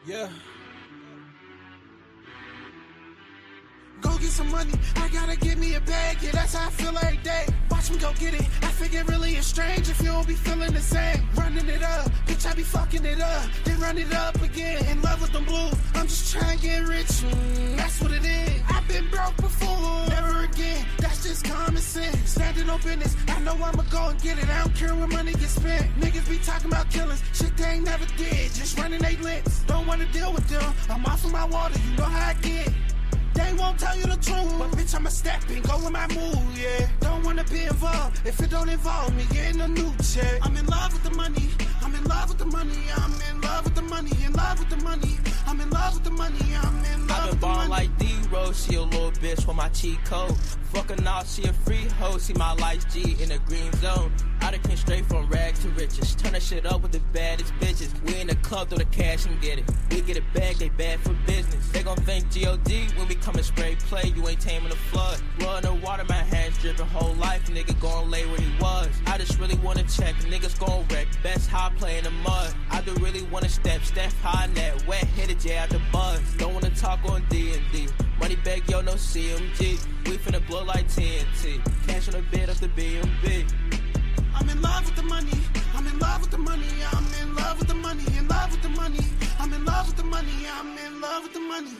Yeah. Go get some money, I gotta get me a bag, yeah, that's how I feel every day. Watch me go get it, I think it really is strange if you don't be feeling the same. Running it up, bitch, I be fucking it up, then run it up again. In love with them blues, I'm just trying to get rich, that's what it is. I've been broke before, never again, that's just common sense. Standing on business, I know I'ma go and get it, I don't care where money gets spent. Niggas be talking about killings, shit they ain't never did, just running they lips. Don't wanna deal with them, I'm off of my water, you know how I get. They won't tell you the truth, but bitch, I'ma step in, go with my move, yeah. Don't wanna be involved, if it don't involve me, getting a new check. I'm in love with the money, I'm in love with the money, I'm in love with the money, in love with the money. I'm in love with the money, I'm in love with the money. I've been ballin' like D-Rose, she a little bitch with my cheat code. Fuckin' out, she a free hoe, see my life's G in the green zone. I done came straight from rags to riches, turn that shit up with the baddest bitches. We in the club, throw the cash and get it. We get it back, they bad for business. They gon' think G.O.D. when we come and spray play, you ain't taming the flood. Blood in the water, my hands drippin' whole life, nigga gon' lay where he was. I just really wanna check, niggas gon' wreck, best how I play in the mud. I do really wanna step high net, wet, hit it, yeah, out the buzz. Don't wanna talk on D&D, money bag, yo, no CMG. We finna blow like TNT, cash on a bit of the B&B. I'm in love with the money, I'm in love with the money, I'm in love with the money, in love with the money. I'm in love with the money, I'm in love with the money.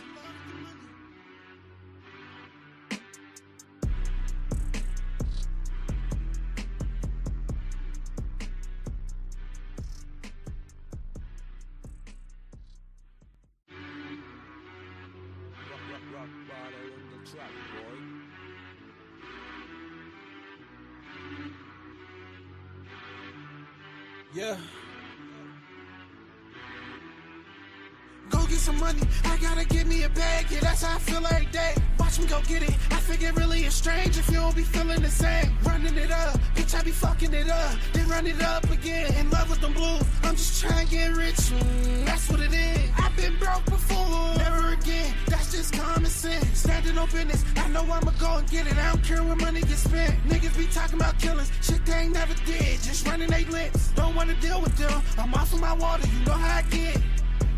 Rock bottle in the track, boy. Yeah. Go get some money, I gotta get me a bag, yeah, that's how I feel every day. Watch me go get it, I think it really is strange if you don't be feeling the same. Running it up, bitch, I be fucking it up, then run it up again. In love with them blues, I'm just trying to get rich, that's what it is. I've been broke before, never again, that's just common sense. Standing on business, I know I'ma go and get it, I don't care where money gets spent. Niggas be talking about killings, shit they ain't never did, just running they lips. Don't wanna deal with them, I'm off of my water, you know how I get.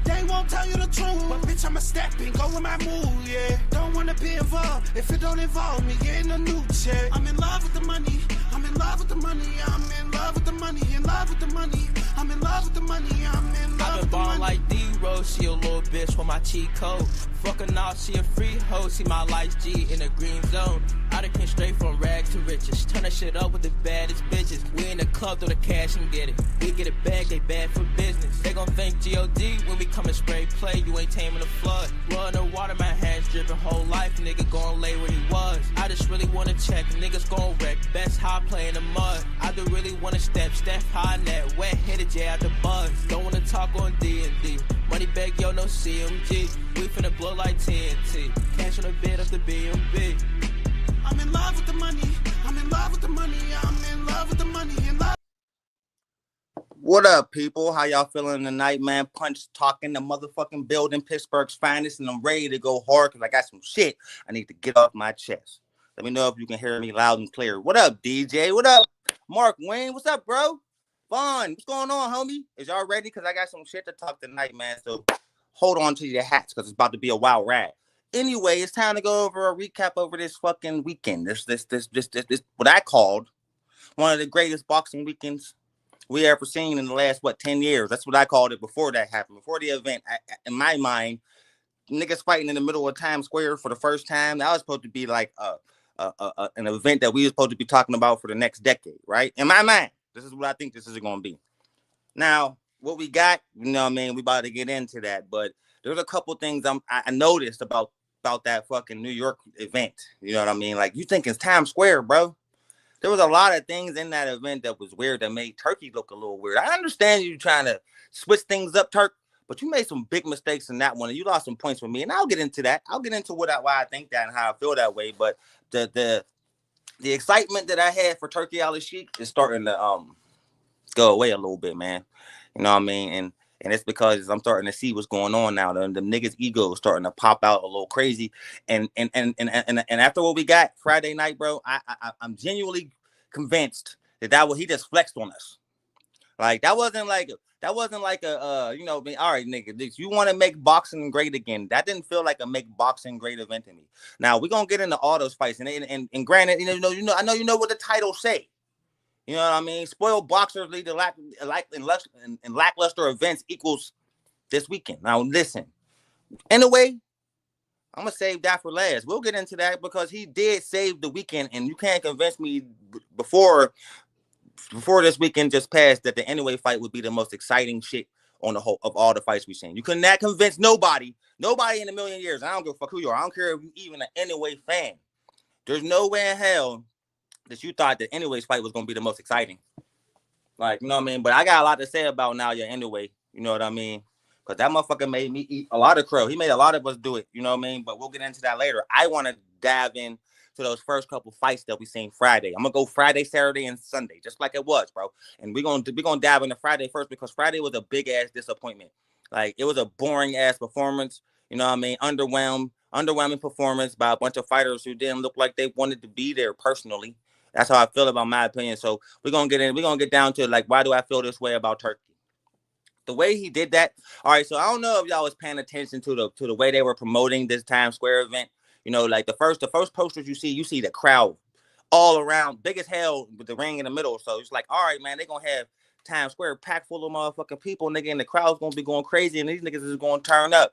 They won't tell you the truth, but bitch, I'ma step in, go with my move, yeah. Don't wanna be involved, if it don't involve me, getting a new check. I'm in love with the money, I'm in love with the money, I'm in love with the money, in love with the money. I'm in love with the money, I'm in love I've with been the money. ballin' like D-Rose, she a little bitch with my cheat code. Fuckin' out, she a free hoe, see my life's G in the green zone. I done came straight from rags to riches, turn that shit up with the baddest bitches. We in the club, throw the cash and get it. We get it back, they bad for business. They gon' think G.O.D. when we come and spray play, you ain't taming the flood. Blood in the water, my hands drippin' whole life, nigga gon' lay where he was. I just really wanna check, niggas gon' wreck, best how I play in the mud. I do really wanna step high net, wet, hit it, yeah, out the buzz. Don't wanna talk on D&D, money bag, yo, no CMG. We finna blow like TNT, cash on a bit of the B&B. I'm in love with the money, I'm in love with the money, I'm in love with the money, in love. What up, people? How y'all feeling tonight, man? Punch talking the motherfucking building, Pittsburgh's finest, and I'm ready to go hard because I got some shit I need to get off my chest. Let me know if you can hear me loud and clear. What up, DJ? What up, Mark Wayne? What's up, bro? Vaughn, what's going on, homie? Is y'all ready? Because I got some shit to talk tonight, man. So hold on to your hats because it's about to be a wild ride. Anyway, it's time to go over a recap over this fucking weekend. This what I called one of the greatest boxing weekends we ever seen in the last 10 years. That's what I called it before that happened. Before the event, in my mind, niggas fighting in the middle of Times Square for the first time. That was supposed to be like an event that we were supposed to be talking about for the next decade, right? In my mind, this is what I think this is going to be. Now, what we got, you know what I mean? We about to get into that, but there's a couple things I noticed about that fucking New York event. You know what I mean? Like, you think it's Times Square, bro. There was a lot of things in that event that was weird that made Turkey look a little weird. I understand you trying to switch things up, Turk, but you made some big mistakes in that one, and you lost some points with me. And I'll get into that. I'll get into why I think that and how I feel that way. But the excitement that I had for Turkey Al-Sheikh is starting to go away a little bit, man. You know what I mean? And it's because I'm starting to see what's going on now. The niggas' ego is starting to pop out a little crazy. And after what we got Friday night, bro, I'm genuinely convinced that he just flexed on us. Like, that wasn't like That wasn't like a you know, all right, nigga, this, you want to make boxing great again. That didn't feel like a make boxing great event to me. Now we're gonna get into all those fights, and granted, I know you know what the title say. You know what I mean? Spoiled boxers lead to lackluster events equals this weekend. Now listen. Anyway, I'm gonna save that for last. We'll get into that because he did save the weekend, and you can't convince me before this weekend just passed that the anyway fight would be the most exciting shit on the whole of all the fights we've seen. You could not convince nobody in a million years. I don't give a fuck who you are. I don't care if you even an anyway fan. There's no way in hell that you thought that anyways fight was gonna be the most exciting. Like, you know what I mean? But I got a lot to say about now your anyway. You know what I mean? Because that motherfucker made me eat a lot of crow. He made a lot of us do it. You know what I mean? But we'll get into that later. I want to dive in to those first couple fights that we seen Friday. I'm gonna go Friday, Saturday, and Sunday, just like it was, bro. And we're gonna dive into Friday first because Friday was a big ass disappointment. Like, it was a boring ass performance. You know what I mean? Underwhelming performance by a bunch of fighters who didn't look like they wanted to be there personally. That's how I feel about my opinion. So we're gonna get down to like, why do I feel this way about Turkey? The way he did that. All right, so I don't know if y'all was paying attention to the way they were promoting this Times Square event. You know, like the first posters you see the crowd all around, big as hell with the ring in the middle. So it's like, all right, man, they're gonna have Times Square packed full of motherfucking people, nigga, and the crowd's gonna be going crazy, and these niggas is gonna turn up.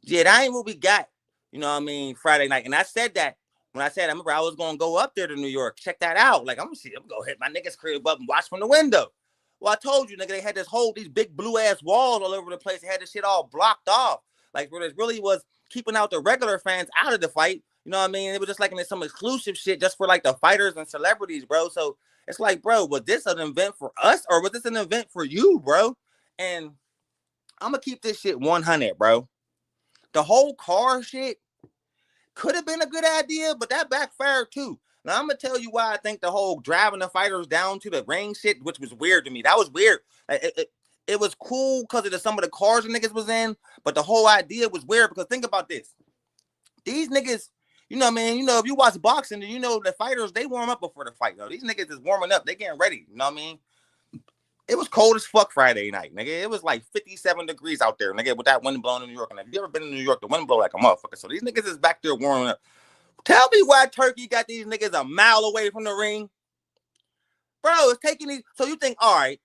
Yeah, that ain't what we got. You know what I mean? Friday night. And I said that when I remember I was gonna go up there to New York, check that out. Like, I'm gonna hit my niggas crib up and watch from the window. Well, I told you, nigga, they had these big blue ass walls all over the place. They had this shit all blocked off. Like, where it really was keeping out the regular fans out of the fight. You know what I mean? It was just like some exclusive shit just for like the fighters and celebrities, bro. So it's like, bro, was this an event for us or was this an event for you, bro? And I'm gonna keep this shit 100, bro. The whole car shit could have been a good idea, but that backfired too. Now, I'm going to tell you why I think the whole driving the fighters down to the ring shit, which was weird to me. That was weird. It was cool because of some of the cars the niggas was in, but the whole idea was weird because think about this. These niggas, you know, man, you know, if you watch boxing, you know the fighters, they warm up before the fight. Though. These niggas is warming up. They getting ready. You know what I mean? It was cold as fuck Friday night, nigga. It was like 57 degrees out there, nigga, with that wind blowing in New York. And if you ever been in New York, the wind blow like a motherfucker. So these niggas is back there warming up. Tell me why Turkey got these niggas a mile away from the ring. Bro, it's taking these. So you think, all right,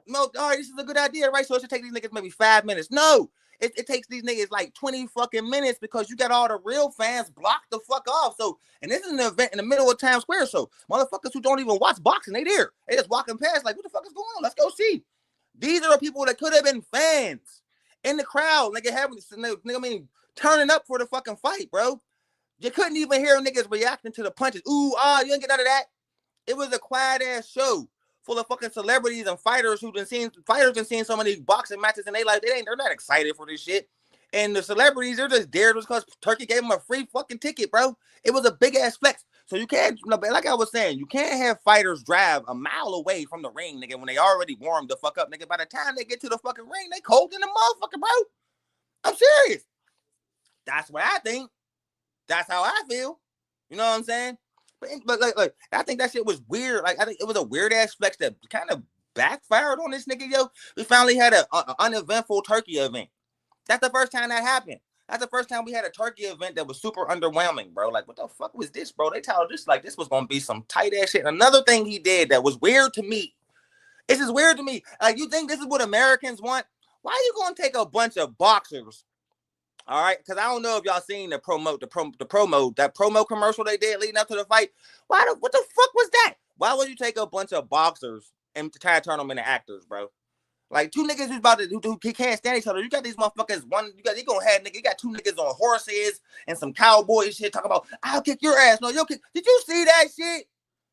this is a good idea, right? So it should take these niggas maybe 5 minutes. No, it takes these niggas like 20 fucking minutes because you got all the real fans blocked the fuck off. So, and this is an event in the middle of Times Square. So motherfuckers who don't even watch boxing, they there. They just walking past like, what the fuck is going on? Let's go see. These are the people that could have been fans in the crowd. Nigga having, nigga, I mean, turning up for the fucking fight, bro. You couldn't even hear niggas reacting to the punches. Ooh, you didn't get none of that. It was a quiet ass show full of fucking celebrities and fighters who've been seeing so many boxing matches in their life. They're not excited for this shit. And the celebrities, they're just there because Turkey gave them a free fucking ticket, bro. It was a big ass flex. So you can't, like I was saying, you can't have fighters drive a mile away from the ring, nigga, when they already warmed the fuck up, nigga. By the time they get to the fucking ring, they cold in the motherfucker, bro. I'm serious. That's what I think. That's how I feel. You know what I'm saying? But like, I think that shit was weird. Like, I think it was a weird ass flex that kind of backfired on this nigga, yo. We finally had an uneventful Turkey event. That's the first time that happened. That's the first time we had a Turkey event that was super underwhelming, bro. Like, what the fuck was this, bro? They told us like this was gonna be some tight ass shit. Another thing he did that was weird to me. It's just weird to me. Like, you think this is what Americans want? Why are you gonna take a bunch of boxers? All right, because I don't know if y'all seen the promo commercial they did leading up to the fight. What the fuck was that? Why would you take a bunch of boxers and try to turn them into actors, bro? Like, two niggas who's about to who can't stand each other. You got these motherfuckers. You gonna have nigga. You got two niggas on horses and some cowboy shit talking about I'll kick your ass. No, you'll kick. Did you see that shit?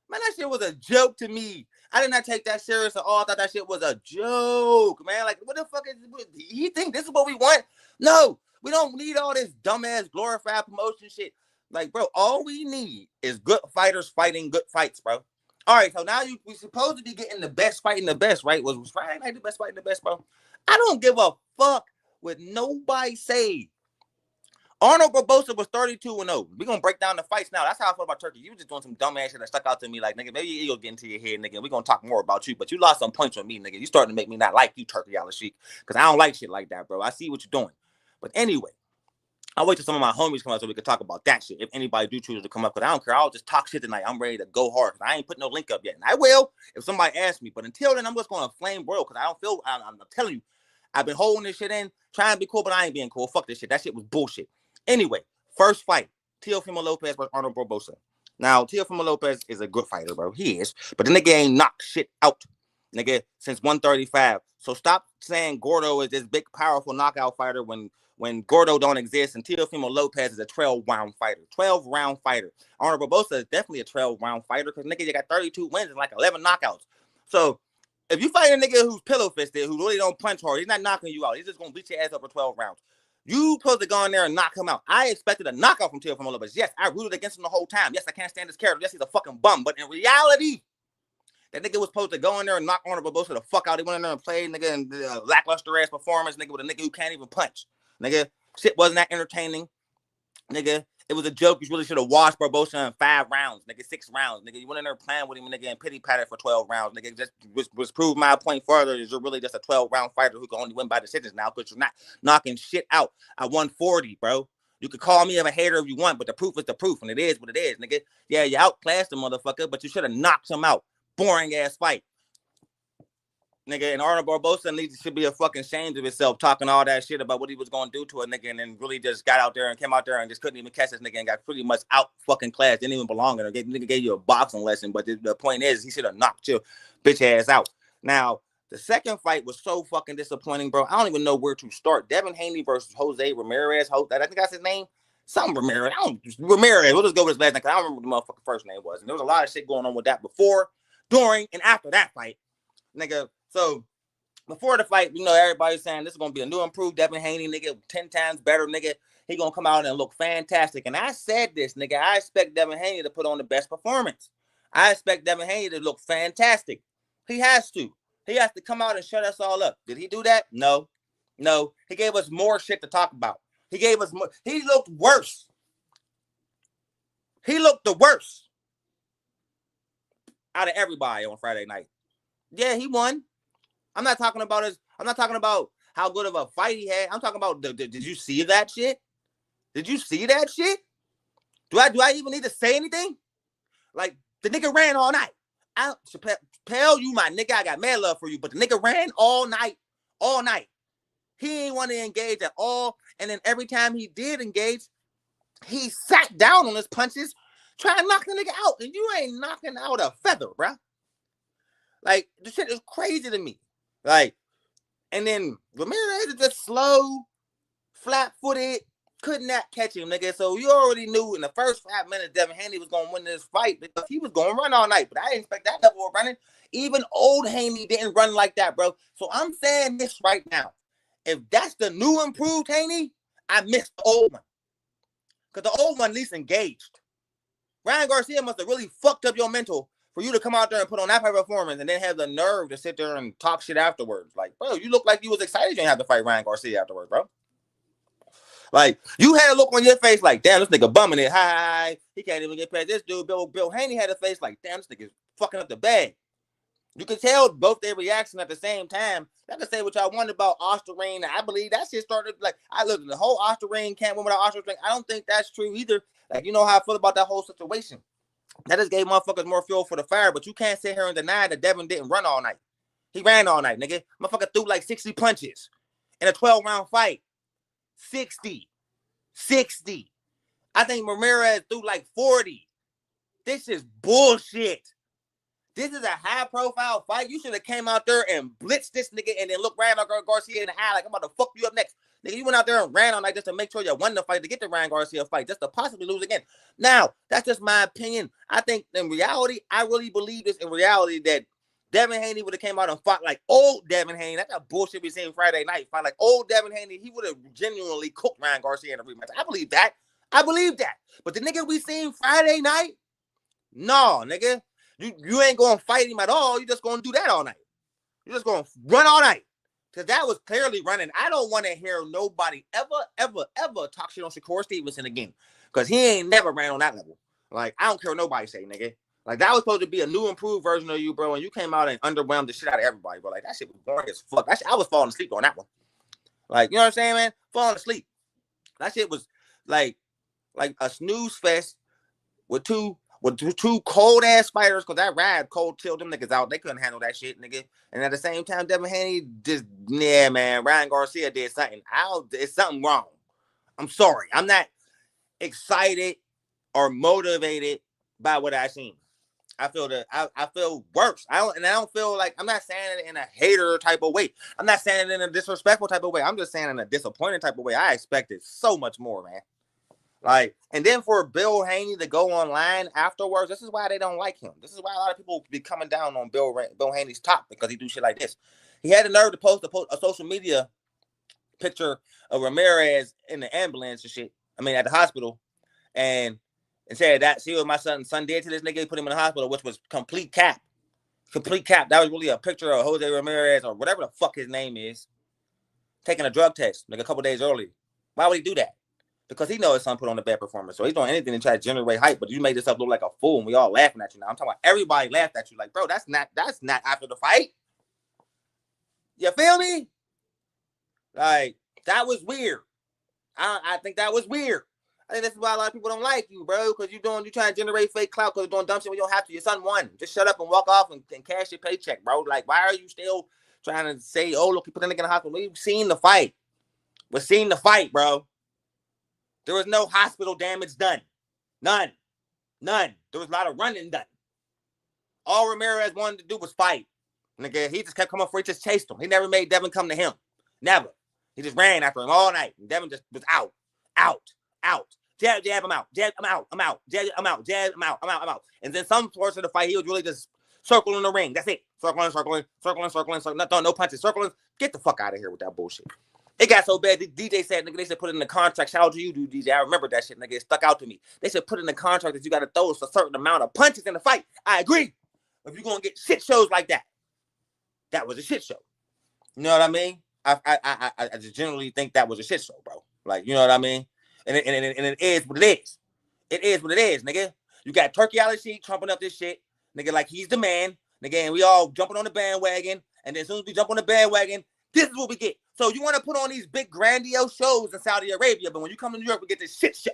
Man, that shit was a joke to me. I did not take that serious at all. I thought that shit was a joke, man. Like, what the fuck is he think this is what we want? No. We don't need all this dumbass glorified promotion shit. Like, bro, all we need is good fighters fighting good fights, bro. All right, so now we supposed to be getting the best fighting the best, right? Was Friday night the best fighting the best, bro? I don't give a fuck what nobody say. Arnold Barbosa was 32-0. We're gonna break down the fights now. That's how I feel about Turkey. You was just doing some dumb ass shit that stuck out to me. Like, nigga, maybe your ego's getting to your head, nigga. We're gonna talk more about you, but you lost some points on me, nigga. You starting to make me not like you, Turkey Al-Sheik, because I don't like shit like that, bro. I see what you're doing. But anyway, I'll wait till some of my homies come out so we can talk about that shit. If anybody do choose to come up, because I don't care. I'll just talk shit tonight. I'm ready to go hard. I ain't put no link up yet. And I will if somebody asks me. But until then, I'm just going to flame royal because I don't feel, I'm telling you, I've been holding this shit in, trying to be cool, but I ain't being cool. Fuck this shit. That shit was bullshit. Anyway, first fight, Teofimo Lopez versus Arnold Barbosa. Now, Teofimo Lopez is a good fighter, bro. He is. But the nigga ain't knocked shit out, nigga, since 135. So stop saying Gordo is this big, powerful knockout fighter when Gordo don't exist, and Teofimo Lopez is a 12-round fighter. 12-round fighter. Arnold Barbosa is definitely a 12-round fighter because nigga, you got 32 wins and like 11 knockouts. So if you fight a nigga who's pillow-fisted, who really don't punch hard, he's not knocking you out. He's just going to beat your ass up for 12 rounds. You supposed to go in there and knock him out. I expected a knockout from Teofimo Lopez. Yes, I rooted against him the whole time. Yes, I can't stand his character. Yes, he's a fucking bum. But in reality, that nigga was supposed to go in there and knock Arnold Barbosa the fuck out. He went in there and played, nigga, in lackluster ass performance, nigga, with a nigga who can't even punch. Nigga, shit wasn't that entertaining. Nigga, it was a joke. You really should have washed Barbosa in 5 rounds, nigga, 6 rounds. Nigga, you went in there playing with him, nigga, and pity patted for 12 rounds. Nigga, just was prove my point further is you're really just a 12-round fighter who can only win by decisions now because you're not knocking shit out at 140, bro. You could call me a hater if you want, but the proof is the proof, and it is what it is, nigga. Yeah, you outclassed the motherfucker, but you should have knocked him out. Boring ass fight. Nigga, and Arnold Barbosa should be a fucking ashamed of himself talking all that shit about what he was going to do to a nigga and then really just got out there and came out there and just couldn't even catch this nigga and got pretty much out fucking class. Didn't even belong in there. Nigga gave you a boxing lesson, but the point is he should have knocked your bitch ass out. Now, the second fight was so fucking disappointing, bro. I don't even know where to start. Devin Haney versus Jose Ramirez. I think that's his name. Some Ramirez. Ramirez. We'll just go with his last name because I don't remember what the motherfucking first name was. And there was a lot of shit going on with that before, during, and after that fight. Nigga, so before the fight, you know, everybody's saying this is going to be a new improved Devin Haney, nigga, 10 times better, nigga. He going to come out and look fantastic. And I said this, nigga, I expect Devin Haney to put on the best performance. I expect Devin Haney to look fantastic. He has to. He has to come out and shut us all up. Did he do that? No. No. He gave us more shit to talk about. He gave us more. He looked worse. He looked the worst out of everybody on Friday night. Yeah, he won. I'm not talking about how good of a fight he had. I'm talking about did you see that shit? Did you see that shit? Do I even need to say anything? Like, the nigga ran all night. Chappelle, you my nigga, I got mad love for you, but the nigga ran all night. All night. He ain't want to engage at all. And then every time he did engage, he sat down on his punches, trying to knock the nigga out. And you ain't knocking out a feather, bruh. Like, the shit is crazy to me. Like, and then Ramirez is just slow, flat-footed, could not catch him, nigga. So you already knew in the first 5 minutes Devin Haney was going to win this fight because he was going to run all night. But I didn't expect that level of running. Even old Haney didn't run like that, bro. So I'm saying this right now. If that's the new improved Haney, I missed the old one. Because the old one at least engaged. Ryan Garcia must have really fucked up your mental for you to come out there and put on that type of performance and then have the nerve to sit there and talk shit afterwards. Like, bro, you look like you was excited you didn't have to fight Ryan Garcia afterwards, bro. Like, you had a look on your face like, damn, this nigga bumming it. Hi. He can't even get past this dude. Bill Haney had a face like, damn, this nigga's fucking up the bag. You could tell both their reaction at the same time. I can say what y'all want about Osterring. I believe that shit started, like, I look, the whole Osterring can't win without Osterring. I don't think that's true either. Like, you know how I feel about that whole situation. That just gave motherfuckers more fuel for the fire, but you can't sit here and deny that Devin didn't run all night. He ran all night, nigga. Motherfucker threw like 60 punches in a 12-round fight. 60. I think Ramirez threw like 40. This is bullshit. This is a high-profile fight. You should have came out there and blitzed this nigga and then look Ryan Garcia in the eye like I'm about to fuck you up next. Nigga, you went out there and ran all night just to make sure you won the fight to get the Ryan Garcia fight, just to possibly lose again. Now, that's just my opinion. I think in reality, I really believe this in reality that Devin Haney would have came out and fought like old Devin Haney. That's that bullshit we seen Friday night. Fight like old Devin Haney. He would have genuinely cooked Ryan Garcia in a rematch. I believe that. But the nigga we seen Friday night, no, nigga. You ain't going to fight him at all. You just going to do that all night. You're just going to run all night. Because that was clearly running. I don't want to hear nobody ever talk shit on Shakur Stevenson again. Because he ain't never ran on that level. Like, I don't care what nobody say, nigga. Like, that was supposed to be a new, improved version of you, bro, and you came out and underwhelmed the shit out of everybody, bro. Like, that shit was boring as fuck. I was falling asleep on that one. Like, you know what I'm saying, man? Falling asleep. That shit was like a snooze fest with two cold ass fighters, because that ride cold chilled them niggas out. They couldn't handle that shit, nigga. And at the same time, Devin Haney just, yeah, man, Ryan Garcia did something. It's something wrong. I'm sorry. I'm not excited or motivated by what I seen. I feel worse. I don't feel like, I'm not saying it in a hater type of way. I'm not saying it in a disrespectful type of way. I'm just saying it in a disappointing type of way. I expected so much more, man. Like, and then for Bill Haney to go online afterwards, this is why they don't like him. This is why a lot of people be coming down on Bill Haney's top, because he do shit like this. He had the nerve to post a social media picture of Ramirez in the ambulance and shit. I mean, at the hospital, and said that, see what my son did to this nigga, put him in the hospital, which was complete cap. Complete cap. That was really a picture of Jose Ramirez, or whatever the fuck his name is, taking a drug test like a couple days earlier. Why would he do that? Because he knows his son put on a bad performance. So he's doing anything to try to generate hype, but you made yourself look like a fool, and we all laughing at you now. I'm talking about everybody laughed at you. Like, bro, that's not after the fight. You feel me? Like, that was weird. I think that was weird. I think that's why a lot of people don't like you, bro, because you trying to generate fake clout because you're doing dumb shit when you don't have to. Your son won. Just shut up and walk off and cash your paycheck, bro. Like, why are you still trying to say, oh, look, he put that nigga in the hospital? We've seen the fight. We've seen the fight, bro. There was no hospital damage done. None. There was a lot of running done. All Ramirez wanted to do was fight. Nigga, he just kept coming for it, just chased him. He never made Devin come to him. Never. He just ran after him all night. And Devin just was out. Jab, I'm out. Jab, I'm out. Jab, I'm out. I'm out. And then some parts of the fight, he was really just circling the ring. That's it. Circling. No punches. Circling. Get the fuck out of here with that bullshit. It got so bad, DJ said, nigga, they said put it in the contract. Shout out to you, dude, DJ. I remember that shit, nigga. It stuck out to me. They said put in the contract that you got to throw a certain amount of punches in the fight. I agree. If you're going to get shit shows like that, that was a shit show. You know what I mean? I just generally think that was a shit show, bro. Like, you know what I mean? And it is what it is. It is what it is, nigga. You got Turkey out of the sheet trumping up this shit, nigga, like he's the man, nigga, and we all jumping on the bandwagon. And then as soon as we jump on the bandwagon, this is what we get. So you want to put on these big grandiose shows in Saudi Arabia, but when you come to New York, we get this shit show.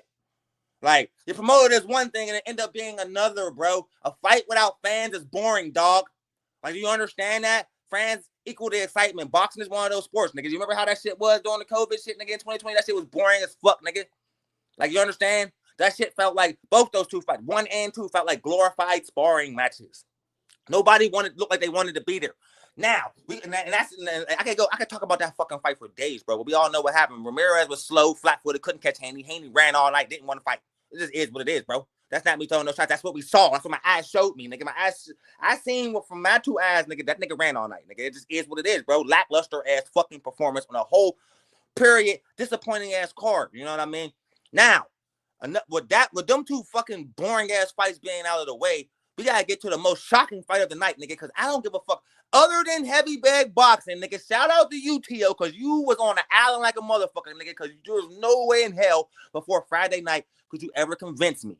Like, your promoter is one thing and it end up being another, bro. A fight without fans is boring, dog. Like, do you understand that? Fans equal the excitement. Boxing is one of those sports, nigga. You remember how that shit was during the COVID shit, nigga, in 2020? That shit was boring as fuck, nigga. Like, you understand? That shit felt like both those two fights, 1 and 2, felt like glorified sparring matches. Nobody looked like they wanted to be there. Now, I could talk about that fucking fight for days, bro. But we all know what happened. Ramirez was slow, flat-footed, couldn't catch Haney. Haney ran all night, didn't want to fight. It just is what it is, bro. That's not me throwing no shots. That's what we saw. That's what my eyes showed me, nigga. I seen what from my 2 eyes, nigga. That nigga ran all night, nigga. It just is what it is, bro. Lackluster ass fucking performance on a whole period. Disappointing ass card. You know what I mean? Now, with them 2 fucking boring ass fights being out of the way, we gotta get to the most shocking fight of the night, nigga, because I don't give a fuck. Other than heavy bag boxing, nigga, shout out to you, T.O., because you was on the island like a motherfucker, nigga, because there was no way in hell before Friday night could you ever convince me.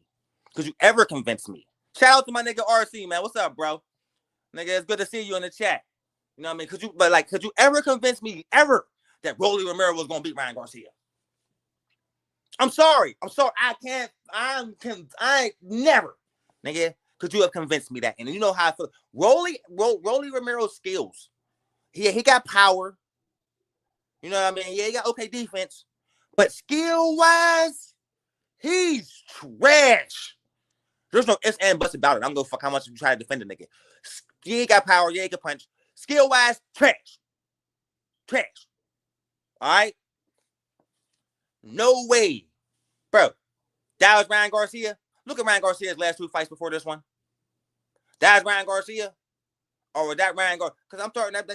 Shout out to my nigga RC, man. What's up, bro? Nigga, it's good to see you in the chat. You know what I mean? Could you ever convince me, ever, that Rolly Romero was going to beat Ryan Garcia? I'm sorry. I never, nigga. Could you have convinced me that? And you know how I feel. Rolly Romero's skills. He got power. You know what I mean? Yeah, he got okay defense. But skill-wise, he's trash. There's no ifs and buts about it. I'm going to fuck how much you try to defend the nigga. Yeah, he got power. Yeah, he can punch. Skill-wise, trash. All right? No way. Bro, that was Ryan Garcia. Look at Ryan Garcia's last 2 fights before this one. That's Ryan Garcia? Or was that Ryan Garcia? Because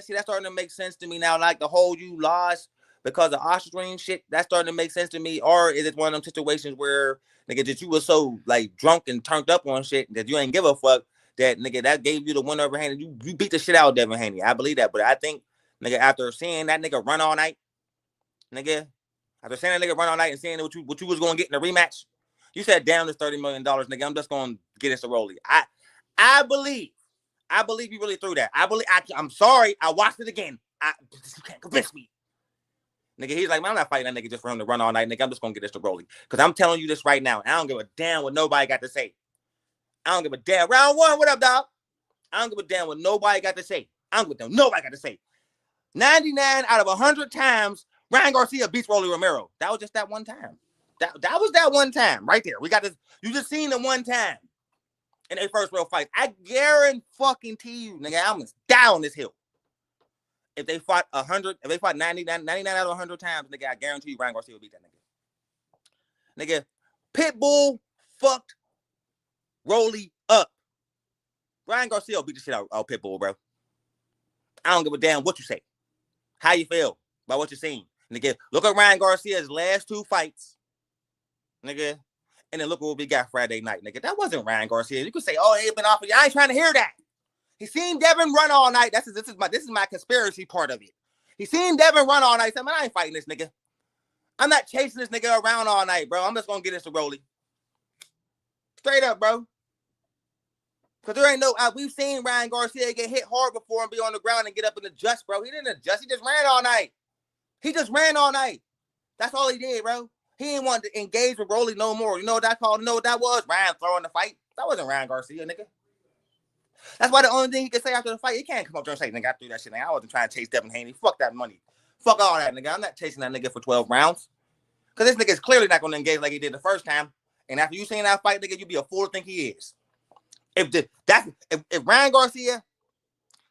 that's starting to make sense to me now. Like the whole you lost because of ostrich shit, that's starting to make sense to me. Or is it one of them situations where, nigga, that you were so, like, drunk and turned up on shit that you ain't give a fuck that, nigga, that gave you the win over Haney. You beat the shit out of Devin Haney. I believe that. But I think Nigga, after seeing that nigga run all night, nigga, after seeing that nigga run all night and seeing what you was gonna get in the rematch, you said, damn, this $30 million, nigga, I'm just gonna get us a Rolly. I believe you really threw that. I'm sorry, I watched it again. You can't convince me. Nigga, he's like, man, I'm not fighting that nigga just for him to run all night, nigga. I'm just gonna get this to Rolly. Because I'm telling you this right now. I don't give a damn what nobody got to say. I don't give a damn. Round one, what up, dog? I don't give a damn what nobody got to say. I don't give a damn. Nobody got to say. 99 out of 100 times, Ryan Garcia beats Rolly Romero. That was just that one time. That was that one time right there. We got this. You just seen the one time in their first real fight. I guarantee you, nigga, I'm gonna die on this hill. If they fought 100, if they fought 99 out of 100 times, nigga, I guarantee you Ryan Garcia will beat that nigga. Nigga, Pitbull fucked Rolly up. Ryan Garcia will beat the shit out of Pitbull, bro. I don't give a damn what you say. How you feel about what you're seeing. Nigga, look at Ryan Garcia's last 2 fights. Nigga. And then look what we got Friday night, nigga. That wasn't Ryan Garcia. You could say, oh, he ain't been off. I ain't trying to hear that. He seen Devin run all night. This is my conspiracy part of it. He seen Devin run all night. He said, man, I ain't fighting this nigga. I'm not chasing this nigga around all night, bro. I'm just gonna get this to Rolly. Straight up, bro. Because there ain't no, we've seen Ryan Garcia get hit hard before and be on the ground and get up and adjust, bro. He didn't adjust. He just ran all night. That's all he did, bro. He didn't want to engage with Rolly no more. You know what that called? You know what that was? Ryan throwing the fight. That wasn't Ryan Garcia, nigga. That's why the only thing he can say after the fight, he can't come up there and say, nigga, I threw that shit, nigga. I wasn't trying to chase Devin Haney. Fuck that money. Fuck all that, nigga. I'm not chasing that nigga for 12 rounds. Because this nigga's clearly not going to engage like he did the first time. And after you seen that fight, nigga, you be a fool to think he is. If Ryan Garcia,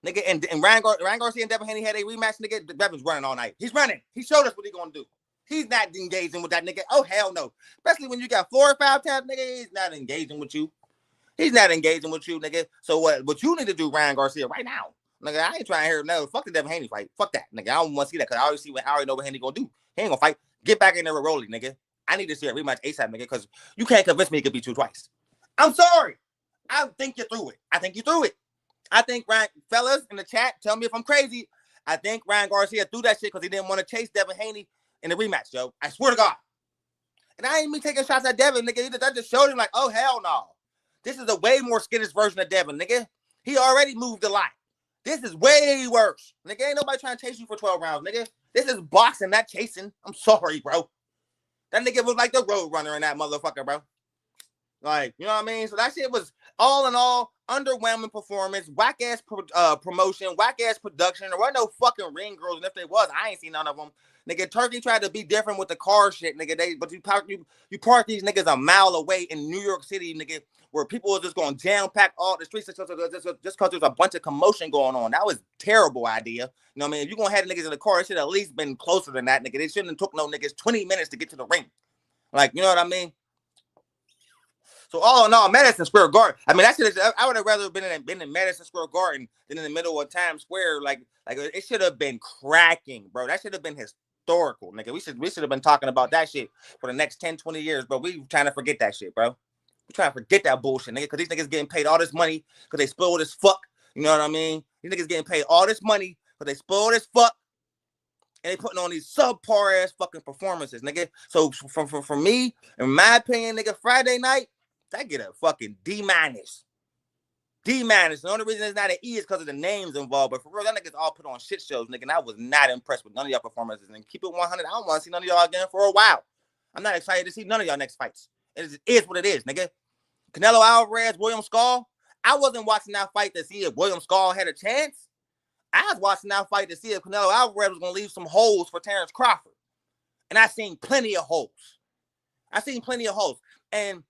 nigga, and Ryan Garcia and Devin Haney had a rematch, nigga, Devin's running all night. He's running. He showed us what he's going to do. He's not engaging with that nigga. Oh, hell no. Especially when you got 4 or 5 times, nigga, he's not engaging with you. He's not engaging with you, nigga. So what you need to do, Ryan Garcia, right now, nigga, I ain't trying to hear no. Fuck the Devin Haney fight. Fuck that, nigga. I don't want to see that because I already know what Haney gonna do. He ain't gonna fight. Get back in there with Rolly, nigga. I need to see a rematch ASAP, nigga, because you can't convince me he could beat you twice. I'm sorry. I think you threw it. I think Ryan, fellas in the chat, tell me if I'm crazy. I think Ryan Garcia threw that shit because he didn't want to chase Devin Haney in the rematch, yo. I swear to God. And I ain't me taking shots at Devin, nigga. That just showed him like, oh, hell no. This is a way more skittish version of Devin, nigga. He already moved a lot. This is way worse. Nigga, ain't nobody trying to chase you for 12 rounds, nigga. This is boxing, not chasing. I'm sorry, bro. That nigga was like the road runner in that motherfucker, bro. Like, you know what I mean? So that shit was, all in all, underwhelming performance, whack-ass promotion, whack-ass production. There wasn't no fucking ring girls, and if there was, I ain't seen none of them. Nigga, Turkey tried to be different with the car shit, nigga. But you park these niggas a mile away in New York City, nigga, where people are just going to jam-pack all the streets just because there's a bunch of commotion going on. That was a terrible idea. You know what I mean? If you're going to have the niggas in the car, it should at least been closer than that, nigga. They shouldn't have took no niggas 20 minutes to get to the ring. Like, you know what I mean? So all in all, Madison Square Garden. I mean, I would have rather been in Madison Square Garden than in the middle of Times Square. Like it should have been cracking, bro. That should have been historical, nigga. We should have been talking about that shit for the next 10, 20 years, bro. We trying to forget that shit, bro. We trying to forget that bullshit, nigga, because these niggas getting paid all this money because they spoiled as fuck. You know what I mean? These niggas getting paid all this money because they spoiled as fuck. And they putting on these subpar ass fucking performances, nigga. So for me, in my opinion, nigga, Friday night, I get a fucking D-. The only reason it's not an E is because of the names involved. But for real, that niggas all put on shit shows, nigga. And I was not impressed with none of y'all performances. And keep it 100, I don't want to see none of y'all again for a while. I'm not excited to see none of y'all next fights. It is what it is, nigga. Canelo Alvarez, William Skull. I wasn't watching that fight to see if William Skull had a chance. I was watching that fight to see if Canelo Alvarez was going to leave some holes for Terrence Crawford. And I seen plenty of holes. And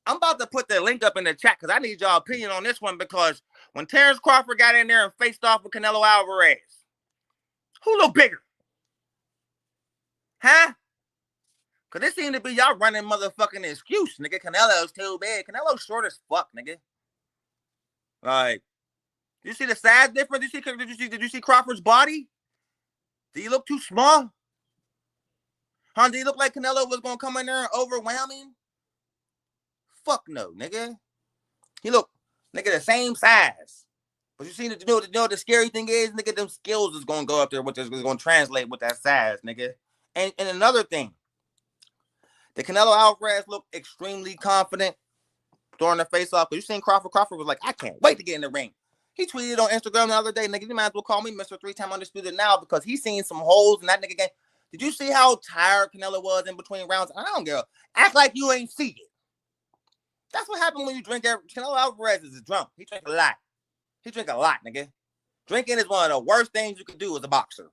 I'm about to put the link up in the chat because I need y'all opinion on this one because when Terrence Crawford got in there and faced off with Canelo Alvarez, who looked bigger? Huh? Because it seemed to be y'all running motherfucking excuse, nigga. Canelo's too big. Canelo's short as fuck, nigga. Like, you see the size difference? Did you see Crawford's body? Did he look too small? Huh? Did he look like Canelo was going to come in there and overwhelm him? Fuck no, nigga. He looked, nigga, the same size. But you see, the scary thing is, nigga, them skills is gonna go up there, which is gonna translate with that size, nigga. And another thing, the Canelo Alvarez looked extremely confident during the face-off. But you seen Crawford? Crawford was like, I can't wait to get in the ring. He tweeted on Instagram the other day, nigga, you might as well call me Mr. 3-time Undisputed now because he's seen some holes in that nigga game. Did you see how tired Canelo was in between rounds? I don't care. Act like you ain't see it. That's what happened when you drink. Canelo Alvarez is drunk. He drink a lot. He drink a lot, nigga. Drinking is one of the worst things you could do as a boxer.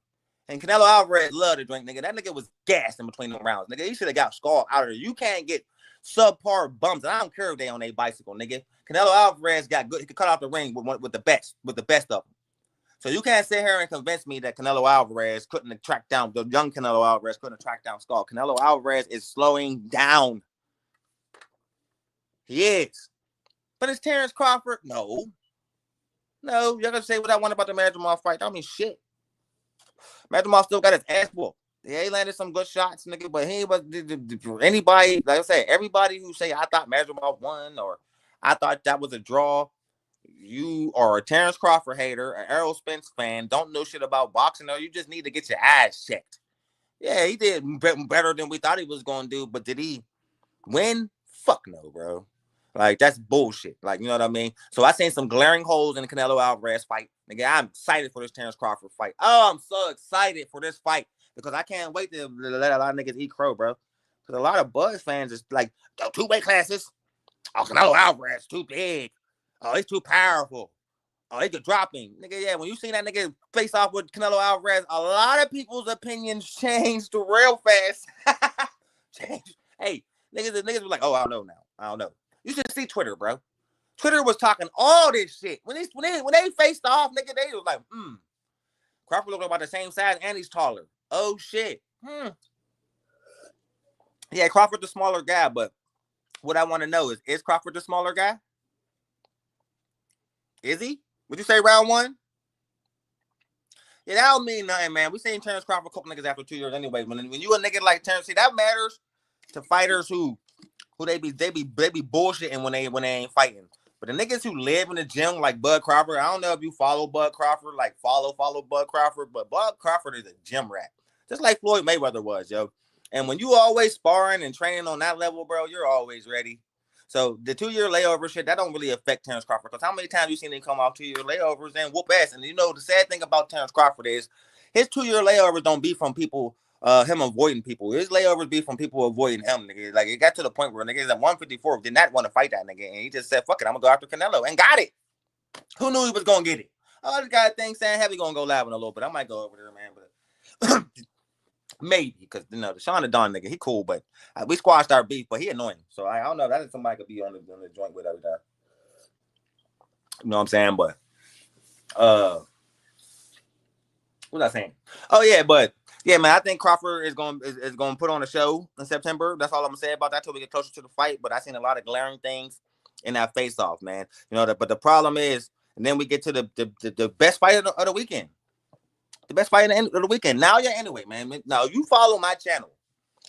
And Canelo Alvarez loved to drink, nigga. That nigga was gassed in between the rounds, nigga. He should have got skull out of there. You can't get subpar bumps. And I don't care if they on a bicycle, nigga. Canelo Alvarez got good. He could cut off the ring with the best of them. So you can't sit here and convince me that Canelo Alvarez couldn't track down, the young Canelo Alvarez couldn't track down Skull. Canelo Alvarez is slowing down. He is. But is Terrence Crawford? No. Y'all gonna say what I want about the Madrimov fight. I mean, shit. Madrimov still got his ass whooped. Yeah, he landed some good shots, nigga, but he was anybody, like I said, everybody who say I thought Madrimov won or I thought that was a draw, you are a Terrence Crawford hater, an Errol Spence fan, don't know shit about boxing, or you just need to get your eyes checked. Yeah, he did better than we thought he was going to do, but did he win? Fuck no, bro. Like, that's bullshit. Like, you know what I mean? So I seen some glaring holes in the Canelo Alvarez fight. Nigga, I'm excited for this Terrence Crawford fight. Oh, I'm so excited for this fight because I can't wait to let a lot of niggas eat crow, bro. Because a lot of Buzz fans is like, yo, 2 weight classes. Oh, Canelo Alvarez too big. Oh, he's too powerful. Oh, he could drop him. Nigga, yeah, when you seen that nigga face off with Canelo Alvarez, a lot of people's opinions changed real fast. Changed. Hey, niggas were like, oh, I don't know now. I don't know. You should see Twitter, bro. Twitter was talking all this shit. When they faced off, nigga, they was like, Crawford looked about the same size and he's taller. Oh, shit. Yeah, Crawford the smaller guy, but what I want to know is Crawford the smaller guy? Is he? Would you say round 1? Yeah, that don't mean nothing, man. We seen Terrence Crawford couple niggas after 2 years anyway. When you a nigga like Terrence, see, that matters to fighters who they be bullshitting when they ain't fighting. But the niggas who live in the gym like Bud Crawford, I don't know if you follow Bud Crawford, like follow Bud Crawford, but Bud Crawford is a gym rat. Just like Floyd Mayweather was, yo. And when you always sparring and training on that level, bro, you're always ready. So the 2-year layover shit, that don't really affect Terrence Crawford. Because how many times you seen him come off 2-year layovers and whoop ass? And you know, the sad thing about Terrence Crawford is his 2-year layovers don't be from people, him avoiding people. His layovers be from people avoiding him, nigga. Like, it got to the point where niggas at 154 did not want to fight that nigga. And he just said, fuck it, I'm going to go after Canelo. And got it. Who knew he was going to get it? Oh, this guy thinks Sam Heavy going to go live in a little bit. I might go over there, man. But maybe, because, you know, the Sean the Don nigga, he cool, but we squashed our beef, but he annoying. So I don't know. That is somebody could be on the joint with every time. You know what I'm saying? But, what was I saying? Oh, yeah, but, yeah, man, I think Crawford is going to put on a show in September. That's all I'm going to say about that till we get closer to the fight. But I seen a lot of glaring things in that face-off, man. You know, but the problem is, and then we get to the best fight of the weekend. The best fight of the weekend. Now, yeah, anyway, man. Now, you follow my channel.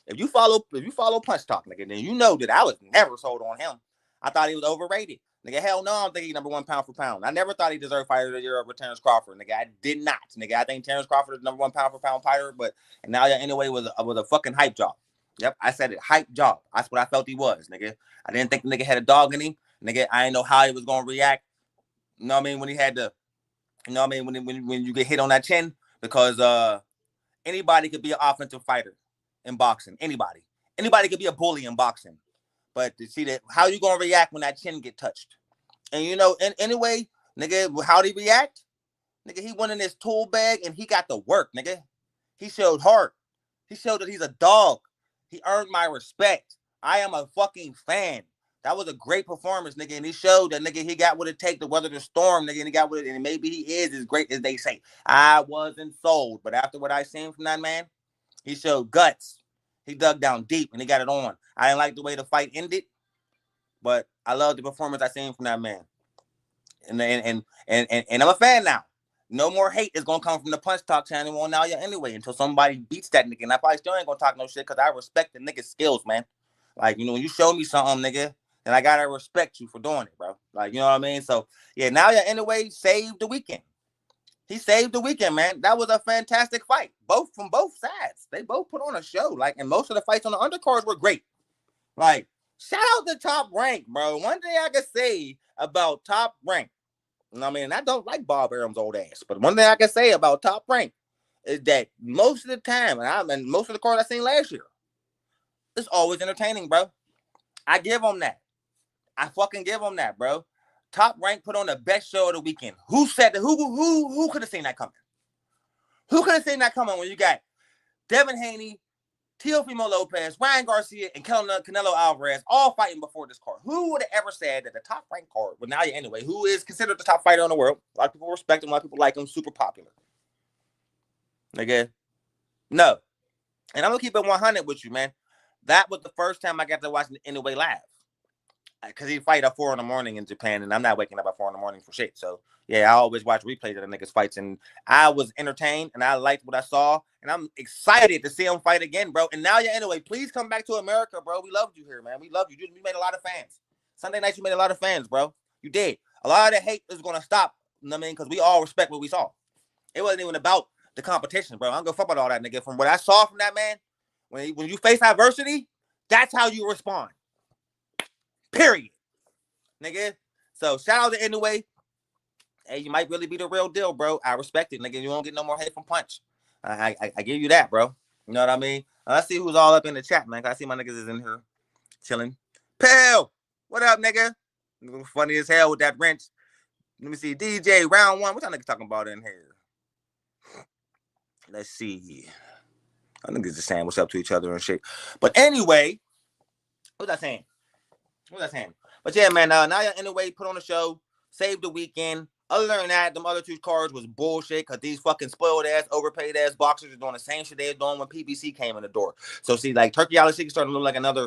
If you follow Punch Talk, nigga, then you know that I was never sold on him. I thought he was overrated. Nigga, hell no, I don't think he's number 1 pound for pound. I never thought he deserved Fighter of the Year over Terrence Crawford. Nigga, I did not. Nigga, I think Terrence Crawford is number 1 pound for pound fighter, but now, yeah, anyway, was a fucking hype job. Yep, I said it, hype job. That's what I felt he was, nigga. I didn't think the nigga had a dog in him. Nigga, I didn't know how he was going to react. You know what I mean? When he had to, you know what I mean? When you get hit on that chin. Because anybody could be an offensive fighter in boxing. Anybody could be a bully in boxing. But to see that, how you gonna react when that chin get touched? And you know, anyway, nigga, how'd he react? Nigga, he went in his tool bag and he got to work, nigga. He showed heart. He showed that he's a dog. He earned my respect. I am a fucking fan. That was a great performance, nigga, and he showed that, nigga, he got what it takes to weather the storm, nigga, and he got what it, and maybe he is as great as they say. I wasn't sold, but after what I seen from that man, he showed guts. He dug down deep, and he got it on. I didn't like the way the fight ended, but I love the performance I seen from that man. And I'm a fan now. No more hate is gonna come from the Punch Talk channel on now, yeah, anyway, until somebody beats that nigga. And I probably still ain't gonna talk no shit because I respect the nigga's skills, man. Like, you know, when you show me something, nigga, And I gotta respect you for doing it, bro. Like, you know what I mean? So yeah, now yeah, anyway, saved the weekend. He saved the weekend, man. That was a fantastic fight. Both from both sides. They both put on a show. Like, and most of the fights on the undercards were great. Like, shout out to Top Rank, bro. One thing I can say about Top Rank, I mean, I don't like Bob Arum's old ass, but one thing I can say about Top Rank is that most of the time, and most of the cards I seen last year, it's always entertaining, bro. I give them that. I fucking give them that, bro. Top Rank put on the best show of the weekend. Who said that? Who could have seen that coming? Who could have seen that coming when you got Devin Haney, Teofimo Lopez, Ryan Garcia, and Canelo Alvarez all fighting before this card? Who would have ever said that the Top Rank card, well, now anyway, who is considered the top fighter in the world? A lot of people respect him, a lot of people like him, super popular. Nigga, no. And I'm gonna keep it 100 with you, man. That was the first time I got to watch Anyway live. Because he fight at 4 a.m. in Japan, and I'm not waking up at 4 a.m. for shit. So, yeah, I always watch replays of the niggas' fights, and I was entertained, and I liked what I saw, and I'm excited to see him fight again, bro. And now, yeah, anyway, please come back to America, bro. We loved you here, man. We loved you. You made a lot of fans. Sunday nights, you made a lot of fans, bro. You did. A lot of the hate is going to stop, you know what I mean? Because we all respect what we saw. It wasn't even about the competition, bro. I don't go fuck about all that, nigga. From what I saw from that man, when you face adversity, that's how you respond. Period. Nigga. So shout out to Anyway. Hey, you might really be the real deal, bro. I respect it, nigga. You won't get no more hate from Punch. I give you that, bro. You know what I mean? Let's see who's all up in the chat, man. I see my niggas is in here chilling. Pell, what up, nigga? Funny as hell with that wrench. Let me see. DJ, round one. What y'all niggas talking about in here? Let's see. I niggas just saying what's up to each other and shit. But anyway, what was I saying? But yeah, man, now Anyway put on the show, saved the weekend. Other than that, them other two cards was bullshit because these fucking spoiled ass, overpaid ass boxers are doing the same shit they were doing when PBC came in the door. So see, like Turkey Al-Sheikh starting to look like another,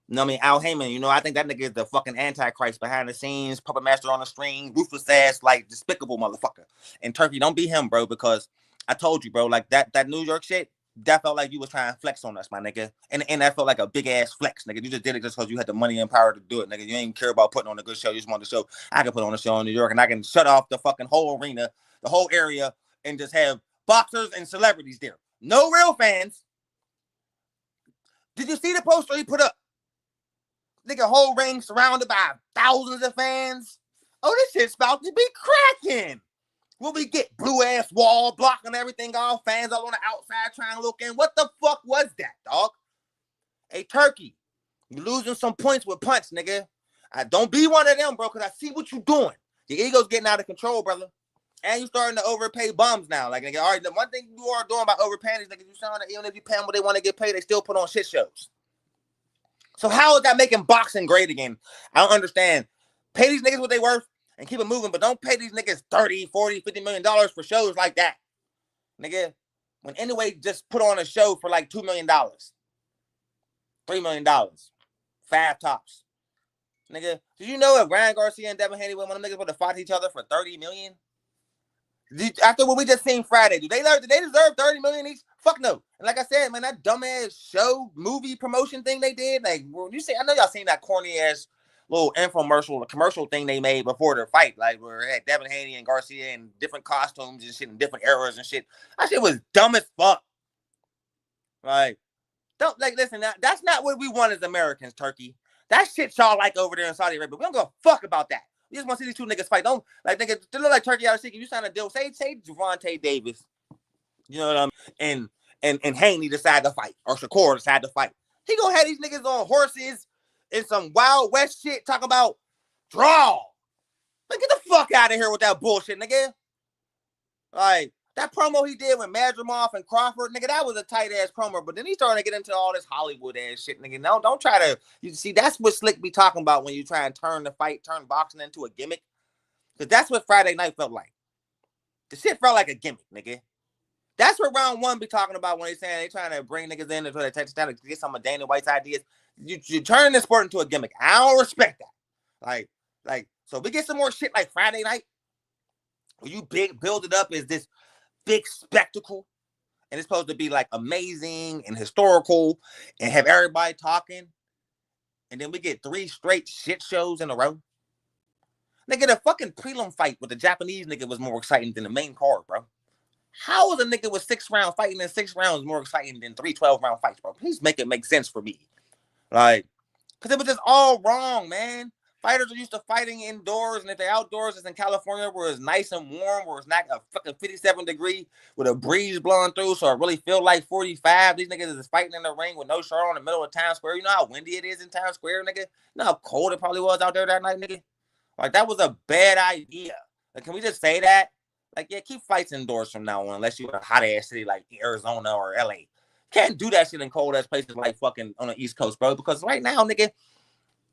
you know what I mean, Al Heyman. You know, I think that nigga is the fucking antichrist behind the scenes, puppet master on the string, ruthless ass, like despicable motherfucker. And Turkey, don't be him, bro, because I told you, bro, like that New York shit. That felt like you was trying to flex on us, my nigga. And that felt like a big ass flex, nigga. You just did it just because you had the money and power to do it, nigga. You ain't care about putting on a good show. You just wanted to show I can put on a show in New York and I can shut off the fucking whole arena, the whole area, and just have boxers and celebrities there. No real fans. Did you see the poster he put up? Nigga, whole ring surrounded by thousands of fans. Oh, this shit's about to be cracking. Will we get blue ass wall blocking everything off? Fans all on the outside trying to look in. What the fuck was that, dog? Hey, Turkey, you losing some points with Punch, nigga. Don't be one of them, bro, because I see what you doing. Your ego's getting out of control, brother. And you starting to overpay bums now. Like, nigga, all right, the one thing you are doing by overpaying is, nigga, you sound that even if you pay them what they want to get paid, they still put on shit shows. So how is that making boxing great again? I don't understand. Pay these niggas what they worth and keep it moving, but don't pay these niggas $30, $40, $50 million for shows like that. Nigga, when Anyway just put on a show for like $2 million, $3 million, 5 tops. Nigga, did you know if Ryan Garcia and Devin Haney were one of them niggas would have fought each other for $30 million? After what we just seen Friday, did they deserve $30 million each? Fuck no. And like I said, man, that dumbass show, movie promotion thing they did, like, you see, I know y'all seen that corny ass little infomercial, the commercial thing they made before their fight, like where it had Devin Haney and Garcia in different costumes and shit in different eras and shit. That shit was dumb as fuck. Like, don't listen. That's not what we want as Americans, Turkey. That shit y'all like over there in Saudi Arabia. We don't give a fuck about that. We just want to see these two niggas fight. Don't like niggas. They look like Turkey Al-Sheikh. If you sign a deal, say Javante Davis. You know what I mean? And Haney decide to fight, or Shakur decide to fight. He gonna have these niggas on horses and some Wild West shit talking about draw. Like, get the fuck out of here with that bullshit, nigga. Like, that promo he did with Madrimov and Crawford, nigga, that was a tight ass promo. But then he started to get into all this Hollywood ass shit, nigga. No, don't try to. You see, that's what Slick be talking about when you try and turn boxing into a gimmick. Because that's what Friday night felt like. The shit felt like a gimmick, nigga. That's what round one be talking about when they saying they trying to bring niggas in to get some of Dana White's ideas. You turn this sport into a gimmick. I don't respect that. Like, so we get some more shit like Friday night, where you build it up as this big spectacle, and it's supposed to be like amazing and historical, and have everybody talking and then we get 3 straight shit shows in a row. Nigga, the fucking prelim fight with the Japanese nigga was more exciting than the main card, bro. How is a nigga with 6 rounds fighting in 6 rounds more exciting than 3 12-round fights, bro? Please make it make sense for me. Like, because it was just all wrong, man. Fighters are used to fighting indoors, and if they're outdoors, it's in California where it's nice and warm, where it's not a fucking 57 degree with a breeze blowing through, so it really feel like 45. These niggas is fighting in the ring with no shirt on in the middle of Times Square. You know how windy it is in Times Square, nigga? You know how cold it probably was out there that night, nigga? Like, that was a bad idea. Like, can we just say that? Like, yeah, keep fights indoors from now on, unless you're in a hot-ass city like Arizona or LA. Can't do that shit in cold-ass places like fucking on the East Coast, bro, because right now, nigga,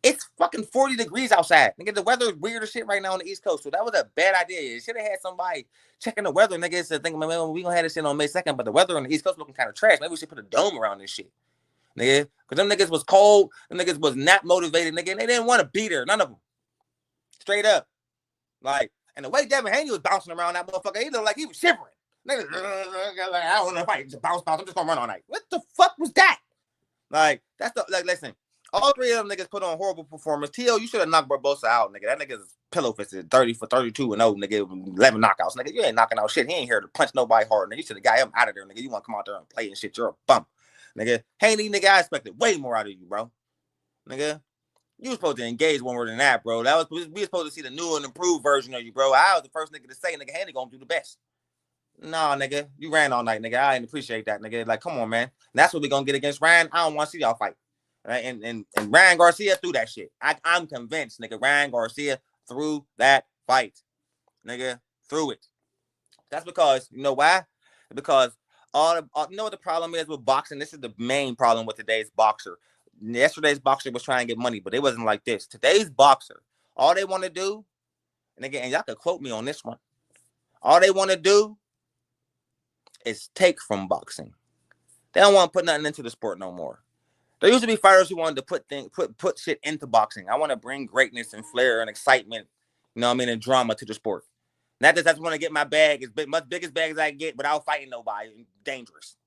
it's fucking 40 degrees outside. Nigga, the weather is weird as shit right now on the East Coast, so that was a bad idea. You should have had somebody checking the weather, nigga, instead of thinking, man, we gonna have this shit on May 2nd, but the weather on the East Coast looking kind of trash. Maybe we should put a dome around this shit, nigga, because them niggas was cold, them niggas was not motivated, nigga, and they didn't want to be there, none of them. Straight up. Like, and the way Devin Haney was bouncing around that motherfucker, he looked like he was shivering. Niggas, like, I don't know if I just bounce. I'm just gonna run all night. What the fuck was that? Like, that's the like. Listen, all 3 of them niggas put on horrible performance. T.O., you should have knocked Barbosa out, nigga. That nigga's pillow fisted 30 for 32 and 0, nigga. 11 knockouts, nigga. You ain't knocking out shit. He ain't here to punch nobody hard, nigga. You should have got him out of there, nigga. You want to come out there and play and shit? You're a bum, nigga. Haney, nigga, I expected way more out of you, bro, nigga. You were supposed to engage one more than that, bro. That was we were supposed to see the new and improved version of you, bro. I was the first nigga to say, nigga, Haney gonna do the best. Nah, nigga, you ran all night, nigga. I didn't appreciate that, nigga. Like, come on, man. And that's what we gonna get against Ryan. I don't want to see y'all fight, right? And Ryan Garcia threw that shit. I'm convinced, nigga. Ryan Garcia threw that fight, nigga. Threw it. That's because you know why? Because you know what the problem is with boxing. This is the main problem with today's boxer. Yesterday's boxer was trying to get money, but it wasn't like this. Today's boxer, all they want to do, and again, y'all can quote me on this one. All they want to do is take from boxing. They don't want to put nothing into the sport no more. There used to be fighters who wanted to put shit into boxing. I want to bring greatness and flair and excitement, you know what I mean, and drama to the sport. Not just I just want to get my bag, as much biggest bag as I can get without fighting nobody. Dangerous.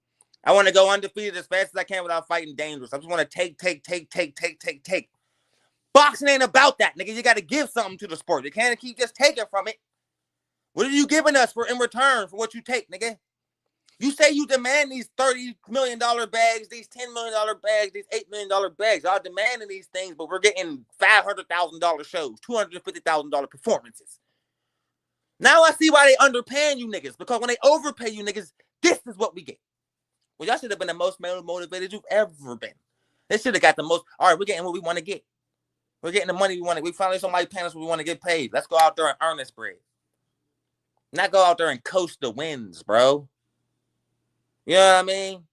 I want to go undefeated as fast as I can without fighting dangerous. I just want to take. Boxing ain't about that, nigga. You got to give something to the sport. You can't keep just taking from it. What are you giving us in return for what you take, nigga? You say you demand these $30 million bags, these $10 million bags, these $8 million bags. Y'all demanding these things, but we're getting $500,000 shows, $250,000 performances. Now I see why they underpaying you niggas, because when they overpay you niggas, this is what we get. Well, y'all should have been the most motivated you've ever been. They should have got the most. All right, we're getting what we want to get. We're getting the money we want to. We finally somebody paying us what we want to get paid. Let's go out there and earn this bread. Not go out there and coast the wins, bro. You know what I mean?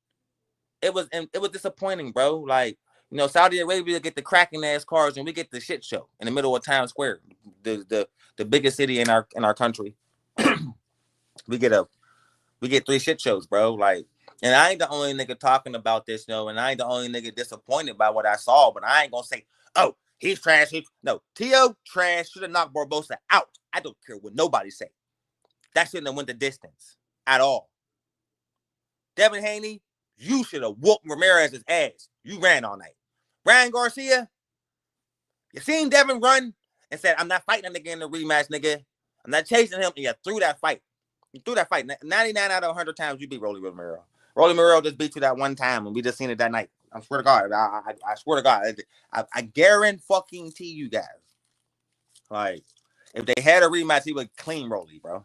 It was disappointing, bro. Like, you know, Saudi Arabia get the cracking ass cars and we get the shit show in the middle of Times Square, the biggest city in our country. we get 3 shit shows, bro. Like, and I ain't the only nigga talking about this, you know, and I ain't the only nigga disappointed by what I saw, but I ain't gonna say, oh, he's trash. No, T.O. trash, should have knocked Barbosa out. I don't care what nobody say. That shouldn't have went the distance at all. Devin Haney, you should have whooped Ramirez's ass. You ran all night. Ryan Garcia, you seen Devin run and said, I'm not fighting a nigga in the rematch, nigga. I'm not chasing him, and you threw that fight. You threw that fight. 99 out of 100 times you beat Rolly Romero. Rolly Romero just beat you that one time, and we just seen it that night. I swear to God. I swear to God. I guarantee you guys. Like, if they had a rematch, he would clean Rolly, bro.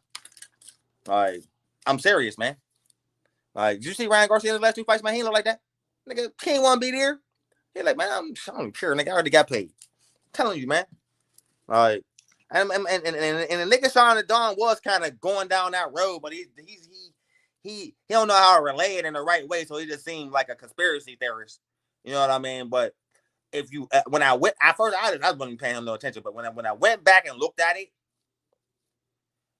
Like, I'm serious, man. Like, did you see Ryan Garcia in his last 2 fights, man? He ain't look like that. Nigga, he ain't want to be there. He like, man, I don't care, nigga. I already got paid. I'm telling you, man. Like, and the nigga Sean the Don was kind of going down that road, but he don't know how to relay it in the right way, so he just seemed like a conspiracy theorist. You know what I mean? But if you when I went at first, I wasn't paying him no attention, but when I went back and looked at it,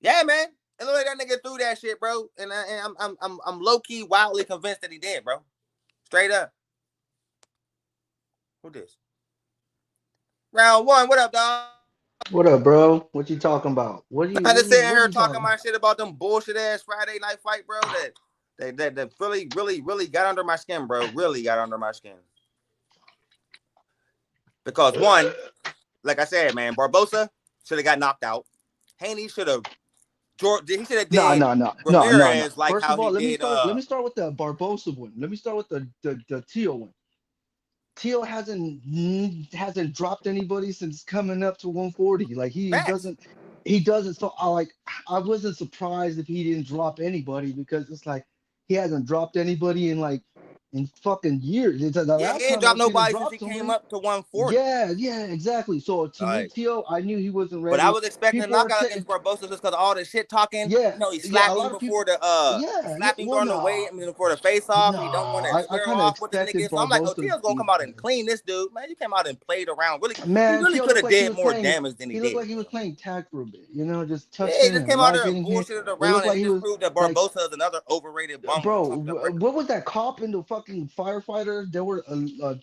yeah, man, it looked like that nigga threw that shit, bro. And I'm low key wildly convinced that he did, bro. Straight up. Who this? Round 1. What up, dog? What up, bro? What you talking about? I just sitting here You talking talking my shit about them bullshit ass Friday night fight, bro. That really got under my skin, bro. Really got under my skin. Because one, like I said, man, Barbosa should have got knocked out. Haney should have. He should have No, did no, no, no, no, no. Ramirez like First how of he all, let me did. start. Let me start with the Barbosa one. Let me start with the Teal one. Teal hasn't dropped anybody since coming up to 140. Like Facts. he doesn't. So I wasn't surprised if he didn't drop anybody because it's like he hasn't dropped anybody in fucking years. It's the Yeah, he last ain't time dropped I've seen him nobody since drop he came somebody. up to 140. Yeah, yeah, exactly. So to me, Like, Teal, I knew he wasn't but I ready. was expecting a People are knockout saying, against Barbosa just because of all the shit talking. yeah, You know, he yeah, a slapped him lot of people, before the he yeah, yeah. slapped him Well, during the weight. no, I mean, before the face off. no, He don't want to I square kind of off with the expected niggas. So I'm like, oh, Barbosa to Tio's gonna beat come out him. and clean this dude. Man, you came out and played around. Really, he Man, really Teal could looked have like he did was more playing. damage than he He looked did. like he was playing tag for a bit, just Yeah, he touching just and came out there liking and in here. bullshitted It around, looked and like he he just was proved that like, Barbosa is another overrated bum with a bro, fucked up record. what was that cop and the fucking firefighter? There were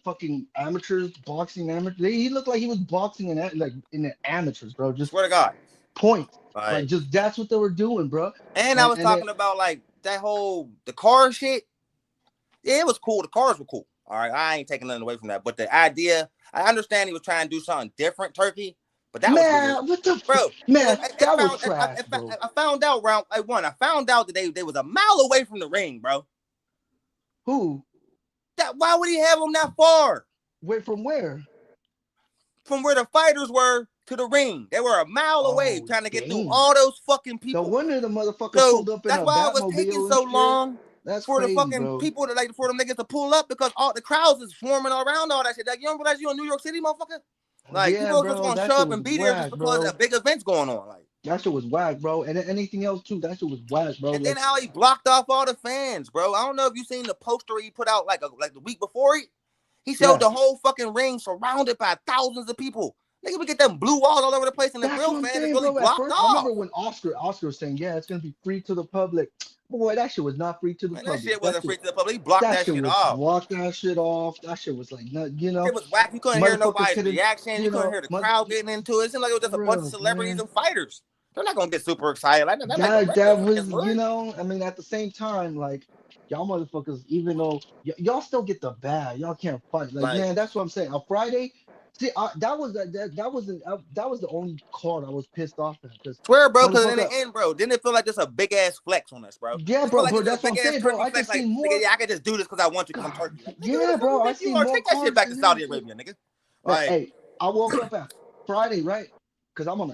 fucking amateurs, boxing amateurs. He looked like he was boxing in the amateurs, bro. Just Swear to God, points. Like like, just that's what they were doing, bro. and I And was and then talking about like that whole the car shit. Yeah, it was cool. The cars were cool. All right, I ain't taking nothing away from that. But the idea, I understand he was trying to do something different, Turkey. But that was really, man, what the bro. man, that was trash, bro. I found out round like one. I found out that they was a mile away from the ring, bro. Who? That why would he have them that far Wait, from where? from where the fighters were to the ring? They were a mile away Oh, trying to get through damn. all those fucking No people. wonder the motherfucker So pulled up in that's a why it was taking Batmobile and so shit. long That's for the crazy, fucking bro. people to for them niggas to pull up because all the crowds is swarming around all that shit. Like you don't realize you in New York City, motherfucker. Like Yeah, people are just bro, gonna that show shit up was and be there just whack, because bro. a big event's going on. Like, That shit was whack, bro. And then anything else too, that shit was whack, bro. and then Like, how he blocked off all the fans, bro. I don't know if you seen the poster he put out like the week before it. He showed yeah, the whole fucking ring surrounded by thousands of people. Nigga, we get them blue walls all over the place, and the that's real what I'm fan is saying, really bro. At blocked first, I remember off. when Oscar was saying, yeah, it's gonna be free to the public. Boy, that shit was not free to the Man, that public. shit wasn't free to the public. He blocked That that shit shit was off. block that shit off. That shit was like, It was whack. You couldn't hear motherfuckers nobody's couldn't, reaction. You couldn't hear the crowd getting into it. It seemed like it was just a bunch of real, celebrities man. and fighters. They're not gonna get super excited. Like that make a That regular was, fans would. I mean, at the same time, like y'all motherfuckers, even though y'all still get the bad, y'all can't fight. Like, Like, man, that's what I'm saying. On Friday, see, that was the only card I was pissed off at because swear, bro, because in motherfucker, the end, bro, didn't it feel like just a big ass flex on us, bro? yeah, It felt bro, like bro, it's a that's what big I'm ass saying, bro. turkey I can flex. see Like, nigga, more. yeah, I can just do this because I want to because I'm God, turkey. Like, nigga, what the yeah, fuck you bro, I think you see are? more Take that shit cards back to than Saudi him. Arabia, nigga. Man, Like, hey, I woke up at Friday, right? Because I'm on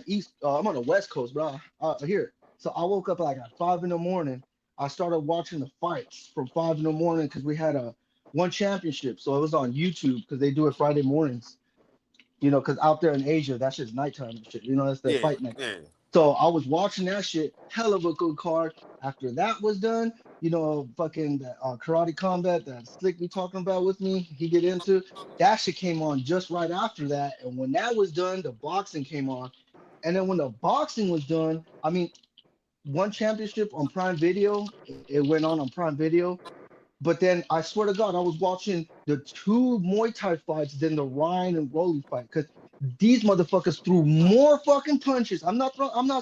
the West Coast, bro. Here. So I woke up like at 5 in the morning. I started watching the fights from 5 in the morning because we had a one championship. So it was on YouTube because they do it Friday mornings. Because out there in Asia, that's just nighttime and shit. That's their yeah, fight night. yeah. So I was watching that shit, hell of a good card. After that was done, fucking that karate combat that Slick be talking about with me, he get into that shit came on just right after that. And when that was done, the boxing came on. And then when the boxing was done, I mean, one championship on Prime Video, it went on Prime Video. But then I swear to God, I was watching the two Muay Thai fights than the Ryan and Rolly fight because these motherfuckers threw more fucking punches. I'm not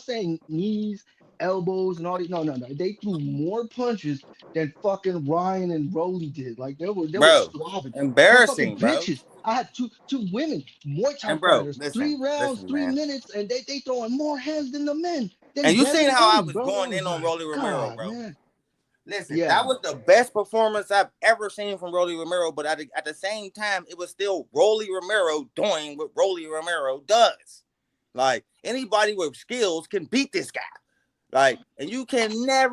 saying knees, elbows, and all these. No, no, no. They threw more punches than fucking Ryan and Rolly did. Like they were Bro, slobbing. Motherfucking embarrassing, bro. bitches. I had two women, Muay Thai And bro, fighters, listen, 3 rounds, listen, three man. minutes, and they throwing more hands than the men. Than And you Devin seen how I Haney, was bro. I going was in on like, Rolly Romero, God, bro. man. Listen, that Yeah. was the best performance I've ever seen from Rolly Romero, but at the same time, it was still Rolly Romero doing what Rolly Romero does. Like, anybody with skills can beat this guy. Like, and you cannot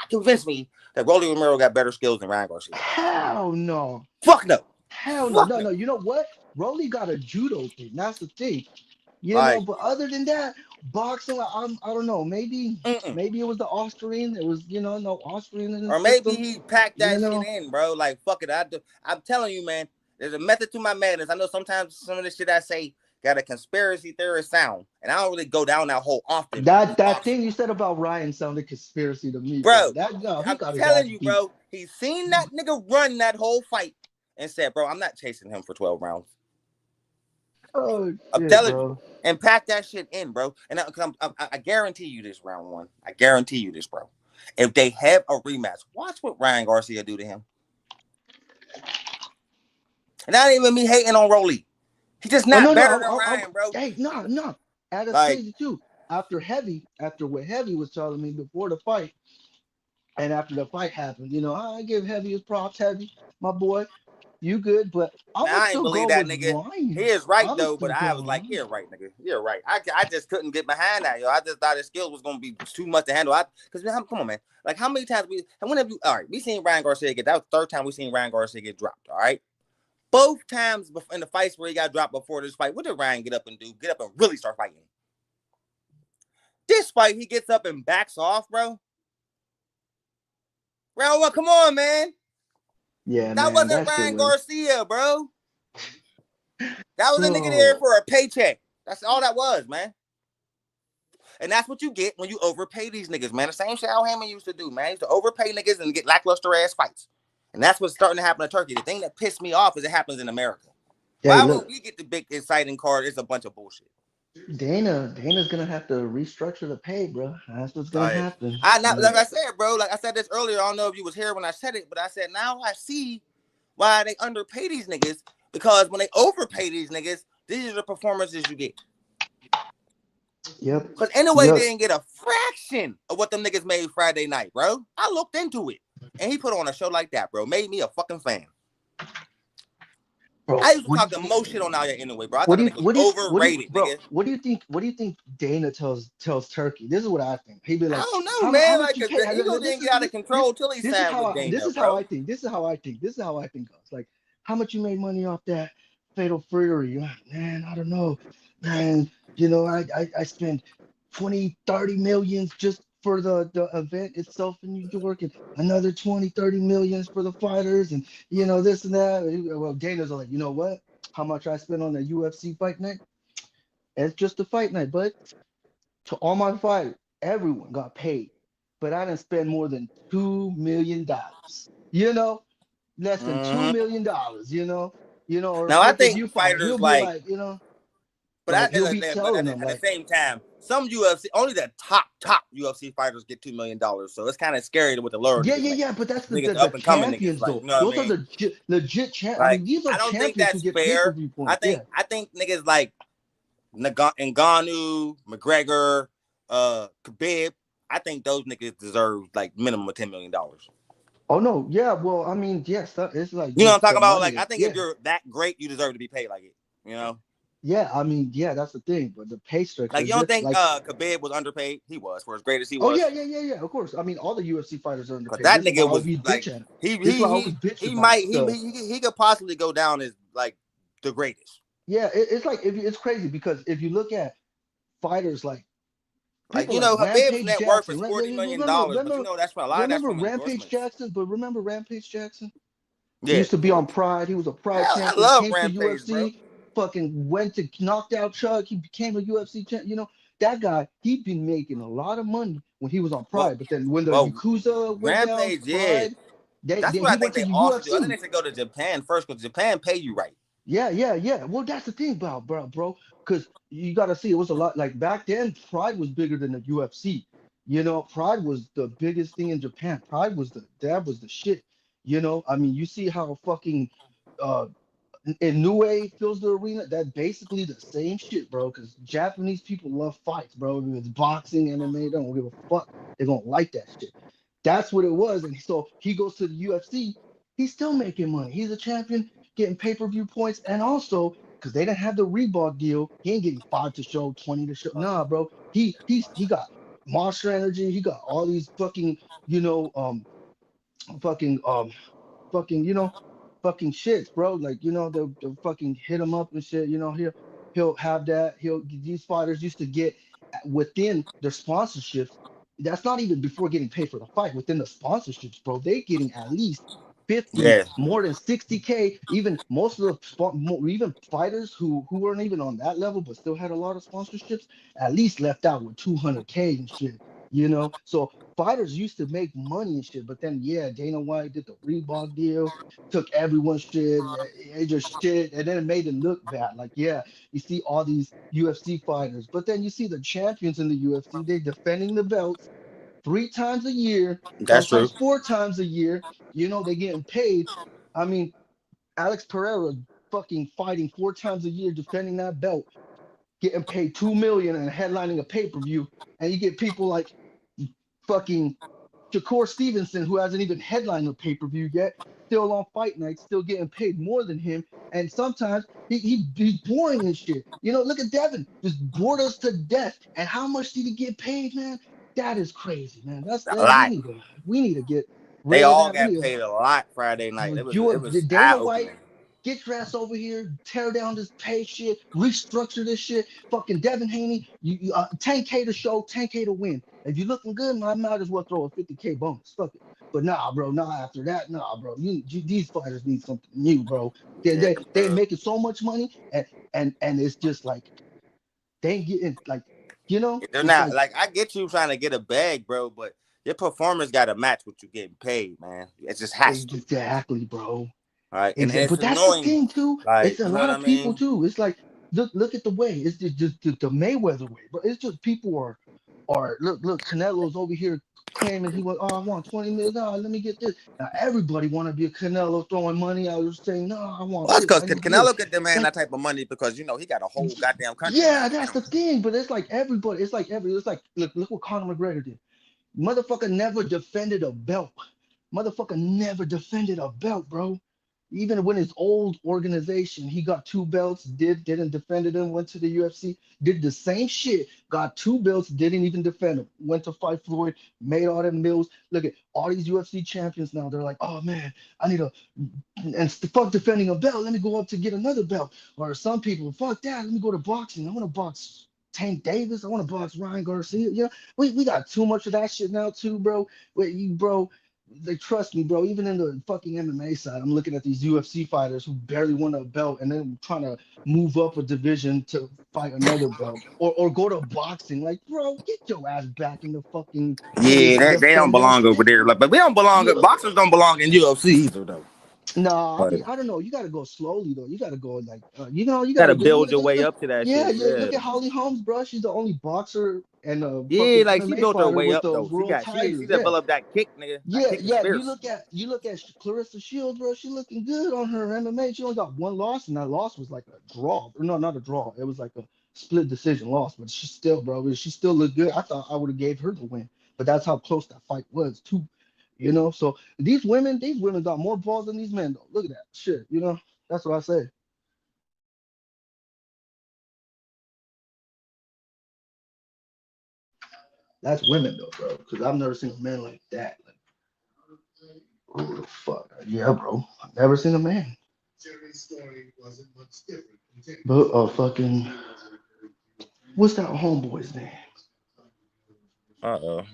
convince me that Rolly Romero got better skills than Ryan Garcia. Hell no. Fuck no. Hell no. Fuck No, no. no. You know what? Rolly got a judo thing. That's the thing. Like, But other than that, boxing, I don't know. mm-mm. Maybe it was the Austrian. It was, no Austrian in the Or maybe system. he packed You that shit know. in, bro. Like, fuck it. I'm telling you, man, there's a method to my madness. I know sometimes some of the shit I say got a conspiracy theorist sound, and I don't really go down that hole often That with that boxing. thing you said about Ryan sounded conspiracy to me, bro. Bro, That no, he I'm got his telling ass you, beat. bro, he seen that nigga run that whole fight and said, bro, I'm not chasing him for 12 rounds. Oh I'm shit, telling you. bro. And pack that shit in, bro. And I guarantee you this round one. I guarantee you this, bro. If they have a rematch, watch what Ryan Garcia do to him. And that ain't even me hating on Rolly. He just Oh not no, no, better than Ryan, bro. hey, no, no. And that's Like, crazy too. After what Heavy was telling me before the fight, and after the fight happened, I give Heavy his props. Heavy, my boy, you good, but I man, would I ain't still believe go that with nigga. He Ryan. is right I would though, still but go I was with like, Ryan. you're right, nigga. You're right. I just couldn't get behind that, yo. I just thought his skills was gonna be too much to handle. Because come on, man. Like, how many times and when have you? All right, we seen Ryan Garcia get. That was the third time we seen Ryan Garcia get dropped. All right, both times in the fights where he got dropped before this fight, what did Ryan get up and do? Get up and really start fighting. This fight, he gets up and backs off, bro. Bro, well, come on, man. Yeah, That man, wasn't that shit Ryan was, Garcia, bro. That was a nigga there bro. for a paycheck. That's all that was, man. And that's what you get when you overpay these niggas, man. The same shit Al Hammond used to do, man. He used to overpay niggas and get lackluster ass fights. And that's what's starting to happen in Turkey. The thing that pissed me off is it happens in America. Hey, Why when look, we get the big exciting card, it's a bunch of bullshit. Dana's gonna have to restructure the pay, bro. That's what's gonna Like, happen. I not like I said, bro. Like I said this earlier. I don't know if you was here when I said it, but I said now I see why they underpay these niggas, because when they overpay these niggas, these are the performances you get. Yep. Because anyway, they Yep. didn't get a fraction of what them niggas made Friday night, bro. I looked into it. And he put on a show like that, bro. Made me a fucking fan. Bro, I used to talk the most shit on out here anyway, bro. I thought the nigga was overrated, bro? nigga. What do you think Dana tells Turkey? This is what I think. He'd be I like, don't know, how man. much Like, you cause pay? the ego didn't get out of control till he signed with This Dana, is how bro. I think. This is how I think. This is how I think goes. Like, how much you made money off that Fatal Fury? Man, I don't know. Man, I spent 20, 30 millions just for the event itself in New York, and another 20, 30 millions for the fighters, and this and that. Well, Dana's like, you know what? How much I spent on the UFC fight night? It's just a fight night, but to all my fighters, everyone got paid. But I didn't spend more than $2 million. Less than $2 Mm-hmm. million. Or a Now I pay-per-view think fighter. He'll fighters be like, like, but he'll be telling them at the like, same time, some UFC only the top UFC fighters get $2 million. So it's kind of scary with the lower yeah, niggas yeah, make. yeah. But that's Niggas the the up and coming niggas, champions like, though. you know what I Those are mean? the legit champ. I Like, mean, these are I don't think champions who that's get fair. pay-per-view I points. think Yeah. I think niggas like Ngannou, McGregor, Khabib. I think those niggas deserve like minimum of $10 million. Oh no, yeah. Well, I mean, yes, it's like You know what I'm just talking the about? money. Like, I think if Yeah. you're that great, you deserve to be paid like it. You know, Yeah, I mean, yeah, that's the thing. But the pay like structure, you don't just think like, Khabib was underpaid? He was for as great as he oh was. yeah, yeah, yeah, yeah. Of course. I mean, all the UFC fighters are Cause underpaid. that This is why I nigga was always bitch like at him. he This is he why I always he bitch he about might he could possibly go down as like the greatest. yeah. It's like it's crazy because if you look at fighters like Like, people like Habib's Rampage net worth Jackson. is $40 million, but Remember, that's a lot of that's from Rampage endorsements. Jackson. But remember Rampage Jackson. He Yeah, used to be on Pride. He was a Pride hell, I champion. love Came to Rampage, bro. UFC. Fucking went to knocked out Chuck. He became a UFC champ. That guy. He'd been making a lot of money when he was on Well, Pride. But then when the well, Yakuza went down, Rampage, yeah. Pride. They That's then what I he went think to they the all should do. I think UFC. they should go to Japan first because Japan pay you right. Yeah, yeah, yeah. Well, that's the thing about bro, because you got to see it was a lot like back then. Pride was bigger than the UFC. Pride was the biggest thing in Japan. Pride was the shit. I mean, you see how fucking uh Inoue fills the arena. That basically the same shit, bro. Because Japanese people love fights, bro. If it's boxing, MMA, they don't give a fuck. They're gonna like that shit. That's what it was. And so he goes to the UFC. He's still making money. He's a champion, getting pay-per-view points, and also because they didn't have the Reebok deal, he ain't getting 5 to show, 20 to show. Nah, bro. He got Monster Energy. He got all these fucking fucking fucking fucking shits, bro. Like they'll fucking hit him up and shit. He'll have that. These fighters used to get within their sponsorships. That's not even before getting paid for the fight. Within the sponsorships, bro, they getting at least 50, Yeah, more than 60K. Even most of even fighters who weren't even on that level but still had a lot of sponsorships, at least left out with 200K and shit. So fighters used to make money and shit, but then yeah, Dana White did the Reebok deal, took everyone's shit, it just shit, and then it made it look bad. Like, yeah, you see all these UFC fighters, but then you see the champions in the UFC, they defending the belts 3 times a year, that's true. sometimes 4 times a year. They getting paid. I mean, Alex Pereira. fucking fighting 4 times a year, defending that belt, getting paid 2 million and headlining a pay-per-view, and you get people like fucking Shakur Stevenson, who hasn't even headlined a pay-per-view yet, still on fight nights, still getting paid more than him. And sometimes he's boring and shit. You know, look at Devin, just bored us to death. And how much did he get paid, man? That is crazy, man. That's A that lot. we need to get They rid of all that. We got need paid a lot Friday night. to It you was eye Dana White. opening. Get your ass over here, tear down this pay shit, restructure this shit. Fucking Devin Haney, 10K to show, 10K to win. If you're looking good, I might as well throw a 50K bonus. Fuck it. But nah, bro, nah, after that, nah, bro. These fighters need something new, bro. Yeah, They making so much money, and it's just like they ain't getting like, they're it's not like like I get you trying to get a bag, bro, but your performance got to match what you're getting paid, man. It just has to. exactly, bro. All right, and Exactly. it's But that's the annoying. thing too. Like It's a you know lot what I of people mean? too. It's like look at the way. It's just the Mayweather way. But it's just people are look Canelo's over here claiming he went, oh, I want 20 million. No, let me get this. Now everybody want to be a Canelo throwing money out there saying, no, I want Well, that's this, because I need this. Canelo could demand That that type of money because you know he got a whole goddamn country yeah, behind that's him. the thing. But it's like everybody, it's like look what Conor McGregor did. Motherfucker never defended a belt. Motherfucker never defended a belt, bro. Even when his old organization, he got 2 belts, didn't defend them, went to the UFC, did the same shit, got 2 belts, didn't even defend them, went to fight Floyd, made all them mills. Look at all these UFC champions now. They're like, oh man, I need a and fuck defending a belt. Let me go up to get another belt. Or some people, fuck that. Let me go to boxing. I want to box Tank Davis. I want to box Ryan Garcia. You know, we got too much of that shit now too, bro. Wait, you bro. They trust me, bro. Even in the fucking MMA side, I'm looking at these UFC fighters who barely won a belt and then trying to move up a division to fight another belt or go to boxing. Like, bro, get your ass back in the fucking cage Yeah, and they don't defend that belong over shit. there. Like, but we don't belong. Yeah. Boxers don't belong in UFC either, though. No, But I don't know. You got to go slowly though. You got to go like, you got gotta to do. build your way up to that Yeah, shit. yeah. Yeah, Look at Holly Holmes, bro. She's the only boxer and a yeah. fucking Like she MMA built her fighter way with up the though. world She titles. Yeah, developed that kick, nigga. That yeah, kick is yeah. fierce. You look at Clarissa Shields, bro. She looking good on her MMA. She only got 1 loss, and that loss was like a draw. No, not a draw. It was like a split decision loss. But she still, bro, she still looked good. I thought I would have gave her the win, but that's how close that fight was too. So these women got more balls than these men though. Look at that shit. That's what I say. That's women though, bro. Because I've never seen a man like that. Like, who the fuck? Yeah, bro. I've never seen a man. But fucking, what's that homeboy's name? Uh-oh.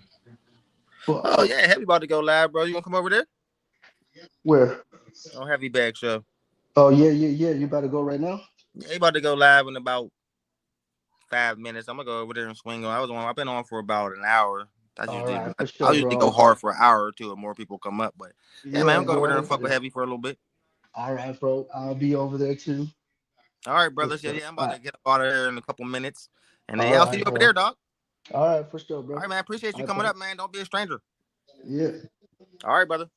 Fuck. Oh yeah, Heavy about to go live, bro. You wanna come over there? Where? Oh, Heavy Bag Show. Oh yeah, yeah, yeah. You about to go right now? Yeah, he about to go live in about 5 minutes. I'm gonna go over there and swing on. I've been on for about an hour. All right, for I'll sure, usually go bro. hard for an hour or two, and more people come up. But yeah, man, Yeah, I'll go go over there on and over fuck with there. Heavy for a little bit. All right, bro. I'll be over there too. All right, For brothers. Yeah, sure. yeah. I'm All about right. to get up out of here in a couple minutes, and then All yeah, I'll see right, you over there, bro. dog. All right, for sure, All bro. right, man. Appreciate All you right, coming bro. up, man. Don't be a stranger. Yeah. All right, brother.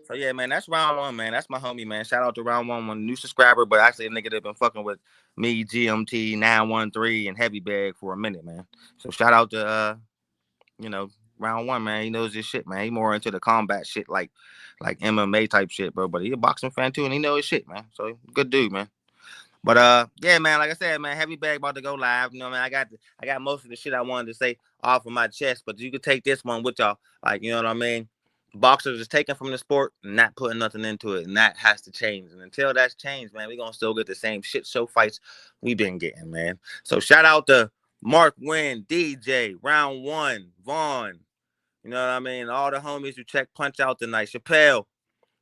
So yeah, man, that's round one, man. That's my homie, man. Shout out to round one new subscriber, but actually a nigga that been fucking with me, GMT 913 and Heavy Bag for a minute, man. So shout out to you know, round one, man. He knows his shit, man. He more into the combat shit, like MMA type shit, bro. But he a boxing fan too, and he know his shit, man. So good dude, man. But yeah, man. Like I said, man, Heavy Bag about to go live. You know, man. I got most of the shit I wanted to say off of my chest, but you could take this one with y'all. Like, you know what I mean? Boxers is taken from the sport and not putting nothing into it, and that has to change. And until that's changed, man, we gonna still get the same shit show fights we been getting, man. So shout out to Mark Wynn, DJ, round one, Vaughn. You know what I mean? All the homies who check Punch Out tonight. Chappelle.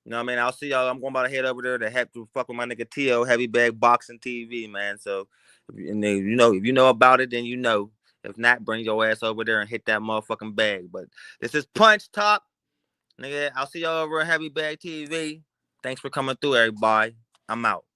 You know what I mean? I'll see y'all. I'm going about to head over there to have to fuck with my nigga T.O. Heavy Bag Boxing TV, man. So, if you know about it, then you know. If not, bring your ass over there and hit that motherfucking bag. But this is Punch Talk. Nigga, I'll see y'all over at Heavy Bag TV. Thanks for coming through, everybody. I'm out.